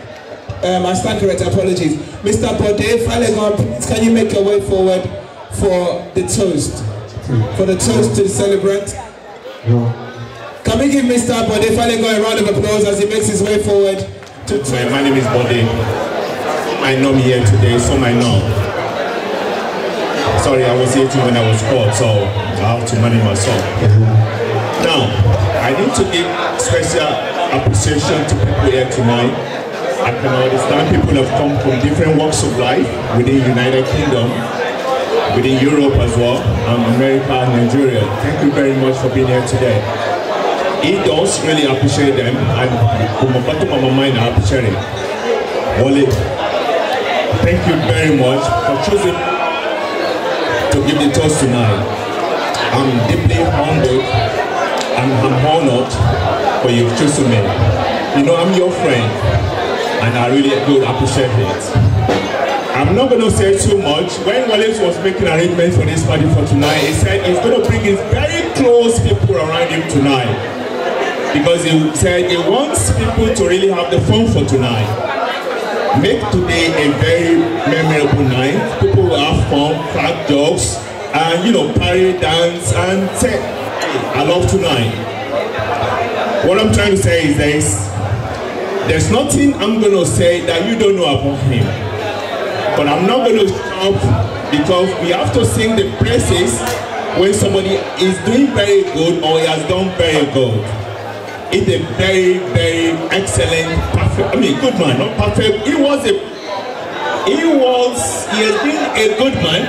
I stand correct, apologies. Mr. Bode Falegon, please can you make your way forward for the toast? For the toast to the celebrant? Can we give Mr. Bode Falegon a round of applause as he makes his way forward? My name is Bode. I know me here today, so I know. Sorry, I was 18 when I was called, so I have to manage myself. Now, I need to give special appreciation to people here tonight. I can understand people have come from different walks of life within the United Kingdom, within Europe as well, and America and Nigeria. Thank you very much for being here today. It does really appreciate them, and from the bottom of my mind, I appreciate it. Wale, thank you very much for choosing to give the toast tonight. I'm deeply humbled and I'm honored for your choosing me. You know, I'm your friend and I really do appreciate it. I'm not going to say too much. When Wallace was making arrangements for this party for tonight, he said he's going to bring his very close people around him tonight. Because he said he wants people to really have the fun for tonight. Make today a very memorable night. People will have fun, crack jokes, and you know, party, dance, and say, hey, I love tonight. What I'm trying to say is this. There's nothing I'm going to say that you don't know about him. But I'm not going to stop because we have to sing the praises when somebody is doing very good or he has done very good. It's a very, very excellent, perfect, good man, not perfect. He has been a good man,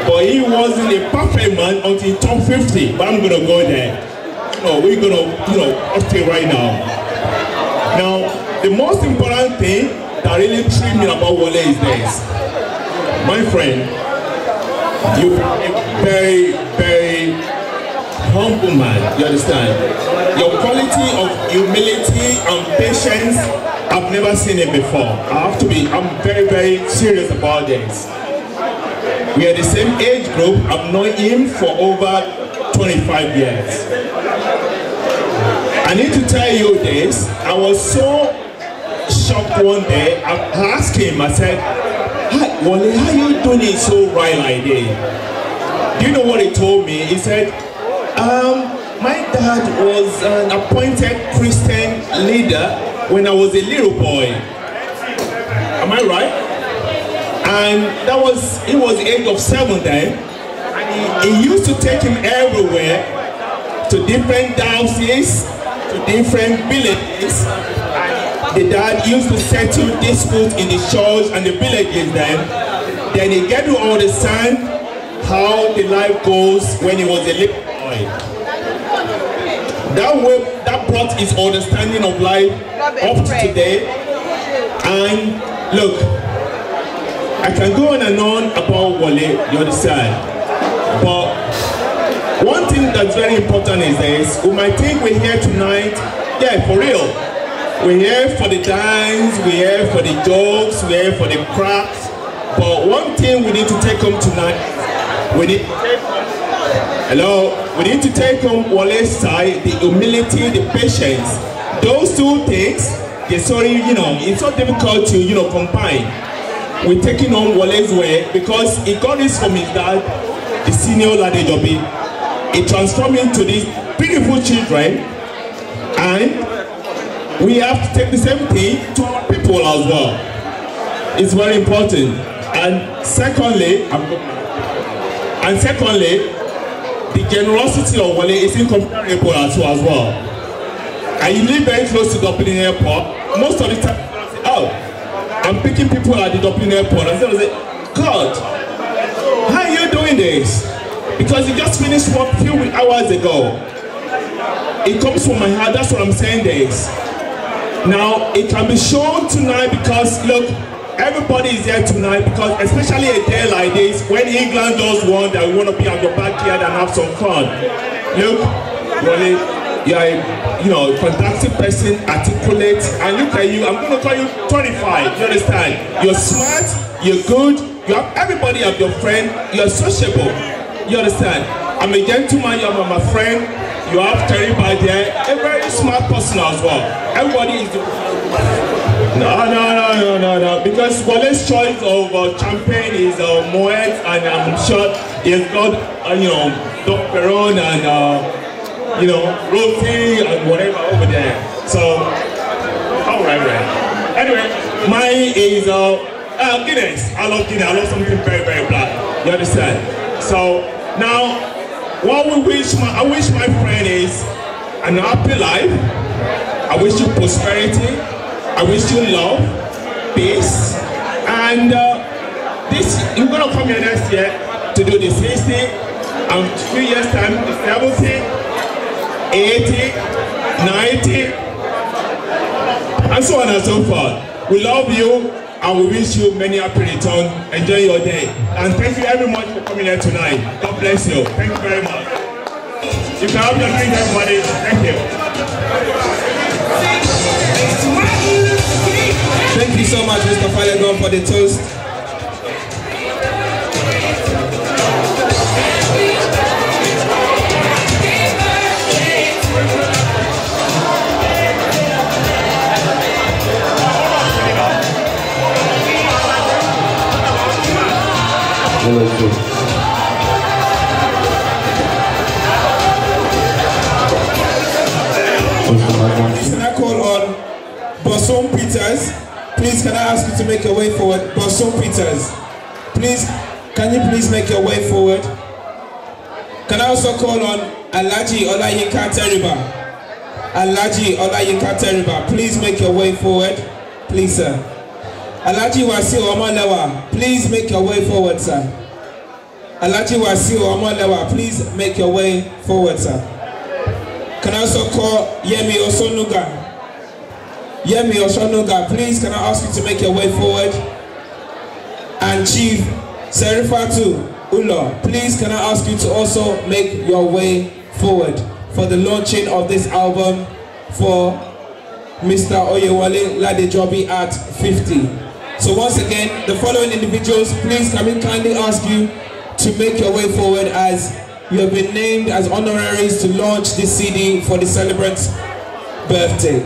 but he wasn't a perfect man until he turned 50. But I'm going to go there. No, we're going to, stay right now. Now, the most important thing that really thrills me about Wale is this. My friend, you're a very, very humble man, you understand? Your quality of humility and patience, I've never seen it before. I'm very, very serious about this. We are the same age group. I've known him for over 25 years. I need to tell you this. I was so shocked one day. I asked him, I said, "Hi, Wale, how you doing it so right like this?" Do you know what he told me? He said, my dad was an appointed Christian leader when I was a little boy. Am I right? And he was the age of 7 then. And he used to take him everywhere, to different dioceses, to different villages. The dad used to settle disputes in the church and the villages then. then he get to understand how the life goes when he was a little boy. That way, that brought his understanding of life up to today. And look, I can go on and on about Wole, you understand? But one thing that's very important is this: we might think we're here tonight, yeah, for real. We're here for the dance, we're here for the jokes, we're here for the crafts. But one thing we need to take home tonight, we need to take home Wole's side, the humility, the patience. Those two things, it's so difficult to, combine. We're taking home Wole's way because he got this from his dad, the senior Ladejobi. He transformed into these beautiful children, and we have to take the same thing to our people as well. It's very important. And secondly, the generosity of Wole is incomparable as well. And you live very close to Dublin Airport. Most of the time, oh, I'm picking people at the Dublin Airport, and I say, God, how are you doing this? Because you just finished work a few hours ago. It comes from my heart. That's what I'm saying this. Now, it can be shown tonight because, look, everybody is here tonight because, especially a day like this, when England does one, that we want to be at the backyard and have some fun. Look, Wole, you're a fantastic person, articulate, and look at you, I'm going to call you 25, you understand? You're smart, you're good, you have everybody as your friend, you're sociable, you understand? I'm a gentleman, you're my friend. You have Terry by there, a very smart person as well. Everybody is no. Because Wole's choice of champagne is Moet, and I'm sure he's got Doc Peron and roti and whatever over there. So, all right. Anyway, mine is Guinness. I love Guinness. I love something very, very black. You understand? So now. What I wish my friend is an happy life. I wish you prosperity. I wish you love, peace, and you're gonna come here next year to do the 60, and 3 years time, the 70, 80, 90, and so on and so forth. We love you. And we wish you many happy returns. Enjoy your day. And thank you very much for coming here tonight. God bless you. Thank you very much. You can have your drink, everybody. Thank you. Thank you so much, Mr. Falegon, for the toast. Can I call on Boson Peters? Please, can I ask you to make your way forward? Boson Peters, please, can you please make your way forward? Can I also call on Alhaji Olayinka Teriba? Alhaji Olayinka Teriba, please make your way forward. Please, sir. Alhaji Omo Alaremu, please make your way forward, sir. Alhaji Omo Alaremu, please make your way forward, sir. Can I also call Yemi Osonuga? Yemi Osonuga, please, can I ask you to make your way forward? And Chief Serifatu Ulo, please, can I ask you to also make your way forward for the launching of this album for Mr. Oyewole Ladejobi at 50. So once again, the following individuals, please, can we kindly ask you to make your way forward as you have been named as honoraries to launch this CD for the celebrant's birthday.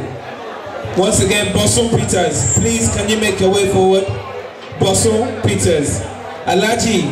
Once again, Boson Peters, please, can you make your way forward? Boson Peters. Alhaji.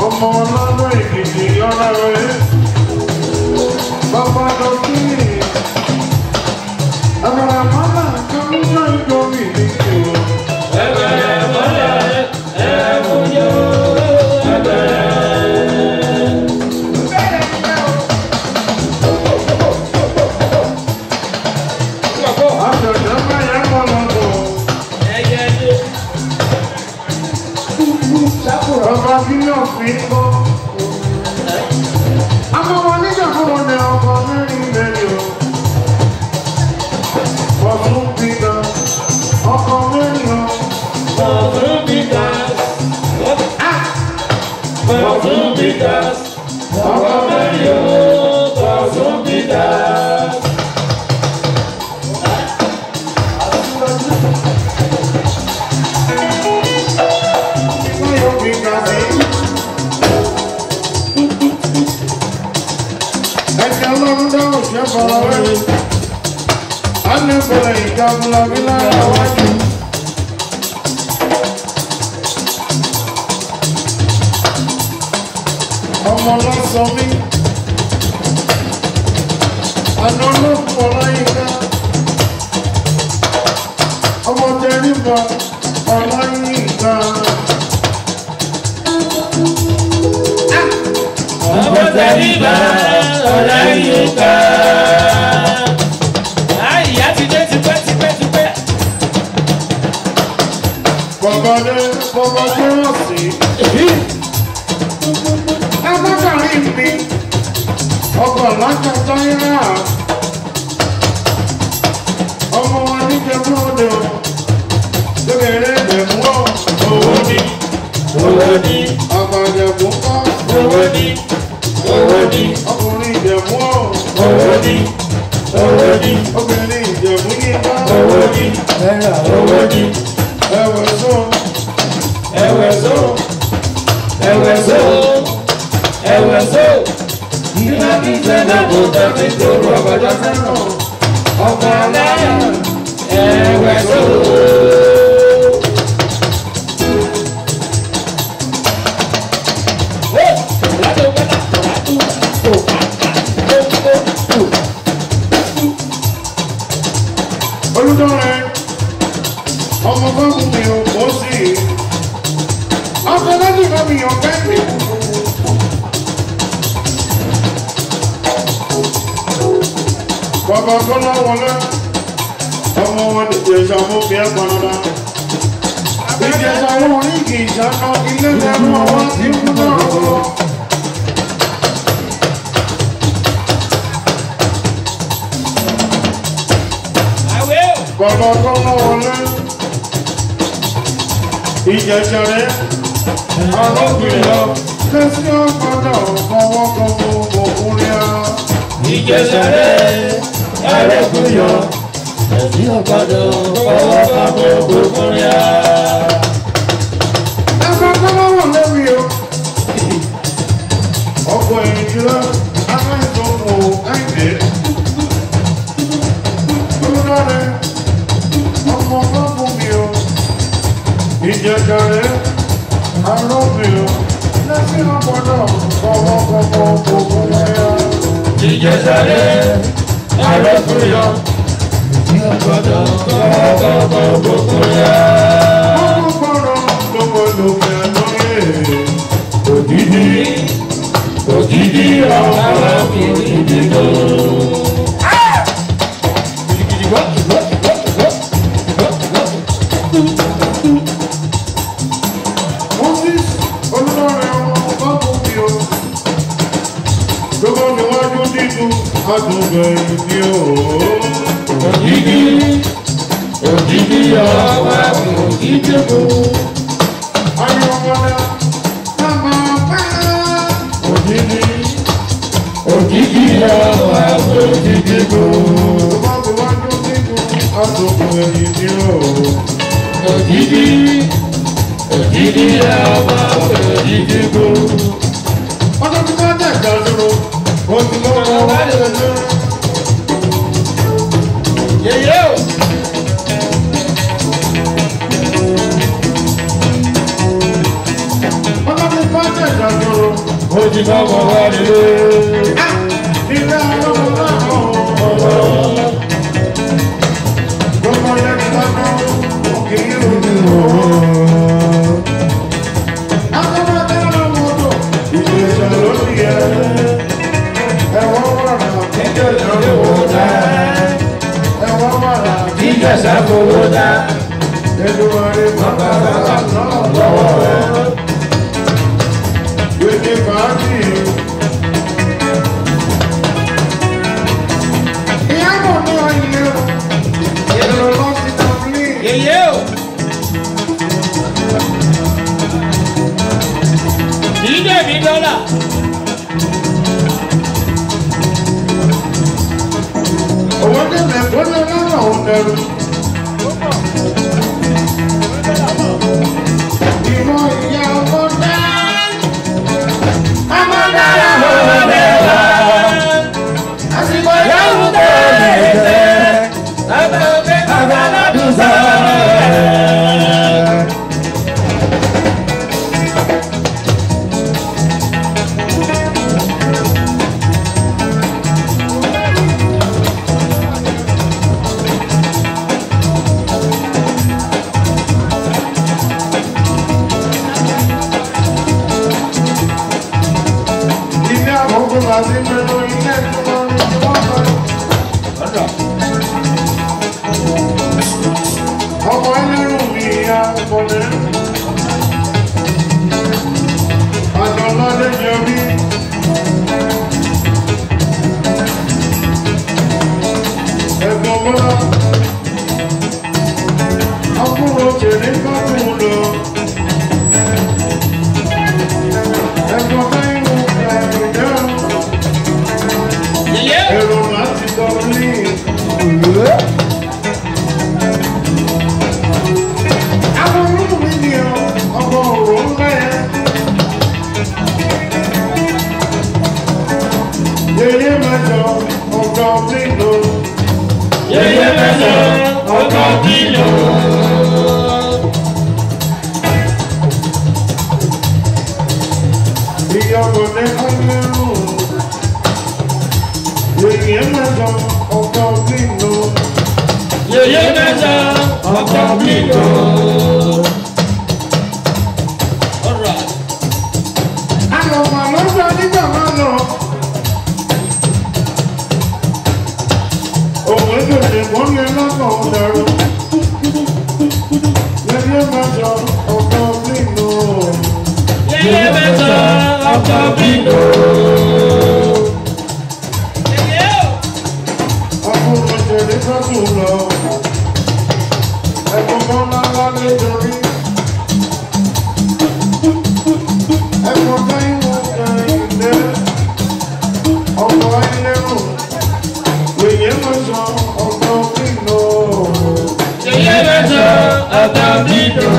Omo Alaremu fi ń bọ́. Àmọ́ wọn nígbà fún wọn ní ọkọ̀ mẹ́rin mẹ́rin o. Bọ̀sùn bìtà ọkọ̀ mẹ́rin o. Bọ̀sùn bìtà. Bọ̀sùn bìtà ọkọ̀ mẹ́rin o. Bọ̀sùn bìtà. Ọmọ lọ́sọ mi, àná ló pọ̀ láyìíká, ọmọ tẹríba ọláyìíká. Ọmọ tẹríba ọláyìíká. Ìyá ti dé tipẹ́. Bọ̀bọ̀ tó rọ̀ sí. Lábàkàrí mi, ọkọ̀ lákàtà yára. Ọmọ wa ní jẹ́mú ọdọ̀, lókèrè ẹ̀mú ọ̀. Owó ní. Àgbàjẹ̀mú kọ́. Owó ní. Ọkùnrin ìjẹ̀mú ọ̀. Owó ní. Obìnrin ìjẹ̀mú yíká. Owó ní. Ẹ̀wẹ̀ só. Ìlà bí sẹ́nà kò tẹ̀sí tó rọ̀ ọ̀gọ́jọ́ sẹ́nà. Ọkọ̀ aláyà. Ẹ̀wẹ̀ só. Olùdókòrè ọmọ fọ́ọ̀mù mi ò kó sí i. Ọkọ̀ lọ́dún kan mi yàn kẹ́kì. Bàbá Kọ́lá wọlé, ọmọ wọn ní Ìjẹ̀ṣà mú fi ẹ́ panadà. Ìjẹ̀ṣà wọn ní kì í ṣáná ilé ẹ̀rọ ọwọ́ tí ń mú náà lọ. Bàbá Kọ́lá wọlé, Ìjẹ̀ṣà rẹ̀, àlọ́gbìn lọ, lẹ́sí ọ̀padà ọ̀kọ̀wọ́kọ̀wọ́ òkúrẹ́ á. Ìjẹ̀ṣà rẹ̀, àlọ́gbìn lọ, lẹ́sí ọ̀padà ọ̀kọ̀wọ́kọ̀wọ́ òkúrẹ́ á. Bàbá Kọ́lá wọlé mi o, ọkọ̀ ìjìlá, aláìsọ̀kọ̀ àìdè. Olùdarí, ọmọ fọ́ọ̀mù mi o, Ìjẹ̀ṣà rẹ̀, àlọ́gbìn lọ, lẹ́sí ọ̀padà ọ̀kọ̀wọ́kọ̀wọ́ òkúrẹ́ á. Ìjẹ̀ṣà rẹ̀, àlọ́gbìn lọ, lẹ́sí ọ̀padà ọ̀kọ̀wọ́kọ̀wọ́ òkúrẹ́ á. Ògidì ọ̀rọ̀ kìrìdìgbò. Moses olùdarí ọmọ ọgbọ́n mi o. Gbogbo níwájú dídú àdúgbò ìdí o. Ògidì ọ̀rọ̀ kìrìdìgbò. Ayé ọmọdé. Ògidì ọ̀rọ̀ àgbòdìdìgbò. Ọmọdéwájú dídú àdúgbò ìdí o. Ògidì ọ̀rọ̀ àgbòdìdìgbò. Ọjọ́ tí wọ́n dẹ̀ jà dúró, ó ti lọ́wọ́ wáyé lórí. Yèyé o. Ọjọ́ tí wọ́n dẹ̀ jà dúró, ó ti lọ́wọ́ wáyé lórí. Ilé ọlọ́wọ́ náà ọ̀rọ̀. Gbogbo yẹn ti dáná, òkè yìí ò ní lò ó. Akọ́kọ́ tẹ́lẹ̀ mọ́tò, ìgbésẹ̀ ló ti yẹ. Ẹ̀wọ̀n wàrà kíjẹ̀ ìjọba dá. Ẹ̀wọ̀n wàrà kíjẹ̀ sáfowó dá. Ẹ̀dùnmọ̀rẹ́ bàbá náà lọ́wọ́ rẹ̀. dẹrù. Ìmọ̀ ìyá ọkọ̀ dá. Ọmọ dára ó lẹ́wà. Àsìkò yóò tó lè tẹ̀. Lábẹ́ òkè bàbá lọ́dún sọ̀rọ̀. Ọmọ ẹlẹ́rù mi ya bọ̀lẹ́. Àjọ Ladejobi. Ẹ̀gbọ́n bọ́lá. Ọkùnrin òkèlè gbọ́dún lọ. Ẹ̀gbọ́n bẹ́yìn mú ẹ̀rọ èrò láti dọ̀bí. Àwọn olóògùn mi ni ọmọ òrò ń bẹ́. Yeye mẹ́jọ ọgọ́ bílò. Yeye mẹ́jọ ọgọ́ bílò. Ìyọ̀gọ̀dẹ̀ ọ̀lẹ́rù. Yeye mẹ́jọ ọgọ́ bílò. Yeye mẹ́jọ ọgọ́ bílò. Àwọn ọmọ lọ́jọ́ nígbà máa lọ. Òun èdè wọ́n lé lọ́kàn ọ̀dàrú. Yeye mẹ́jọ ọgọ́ bílò. Yeye mẹ́jọ ọgọ́ bílò. Ọkùnrin òṣèré sọ́tún lọ. Ẹ̀gbọ́n bọ́lá Ladejobi. Ẹ̀gbọ́n bẹ́yìn mú ẹ̀yìnlẹ́. Ọkọ̀ ẹlẹ́rù. Yeye mẹ́jọ ọgọ́ bílò. Yeye mẹ́jọ ọgọ́ bílò.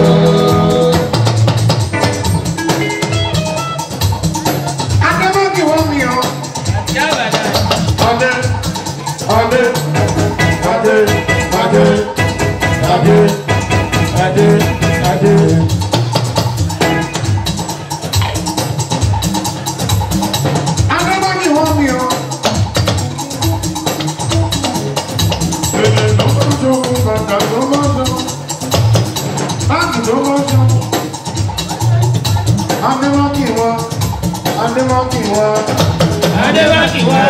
Adébọ́kì wọ́n mi ọ́. Adé. Ade, Ade, Ade, Ade, Ade, Ade. Adébọ́kì wọ́n mi ọ́. Èdè tó bá jọ, bàtà tó bá jọ, báàgì tó bá jọ. Adébọ́kì wá, Adébọ́kì wá. Adébọ́kì wá.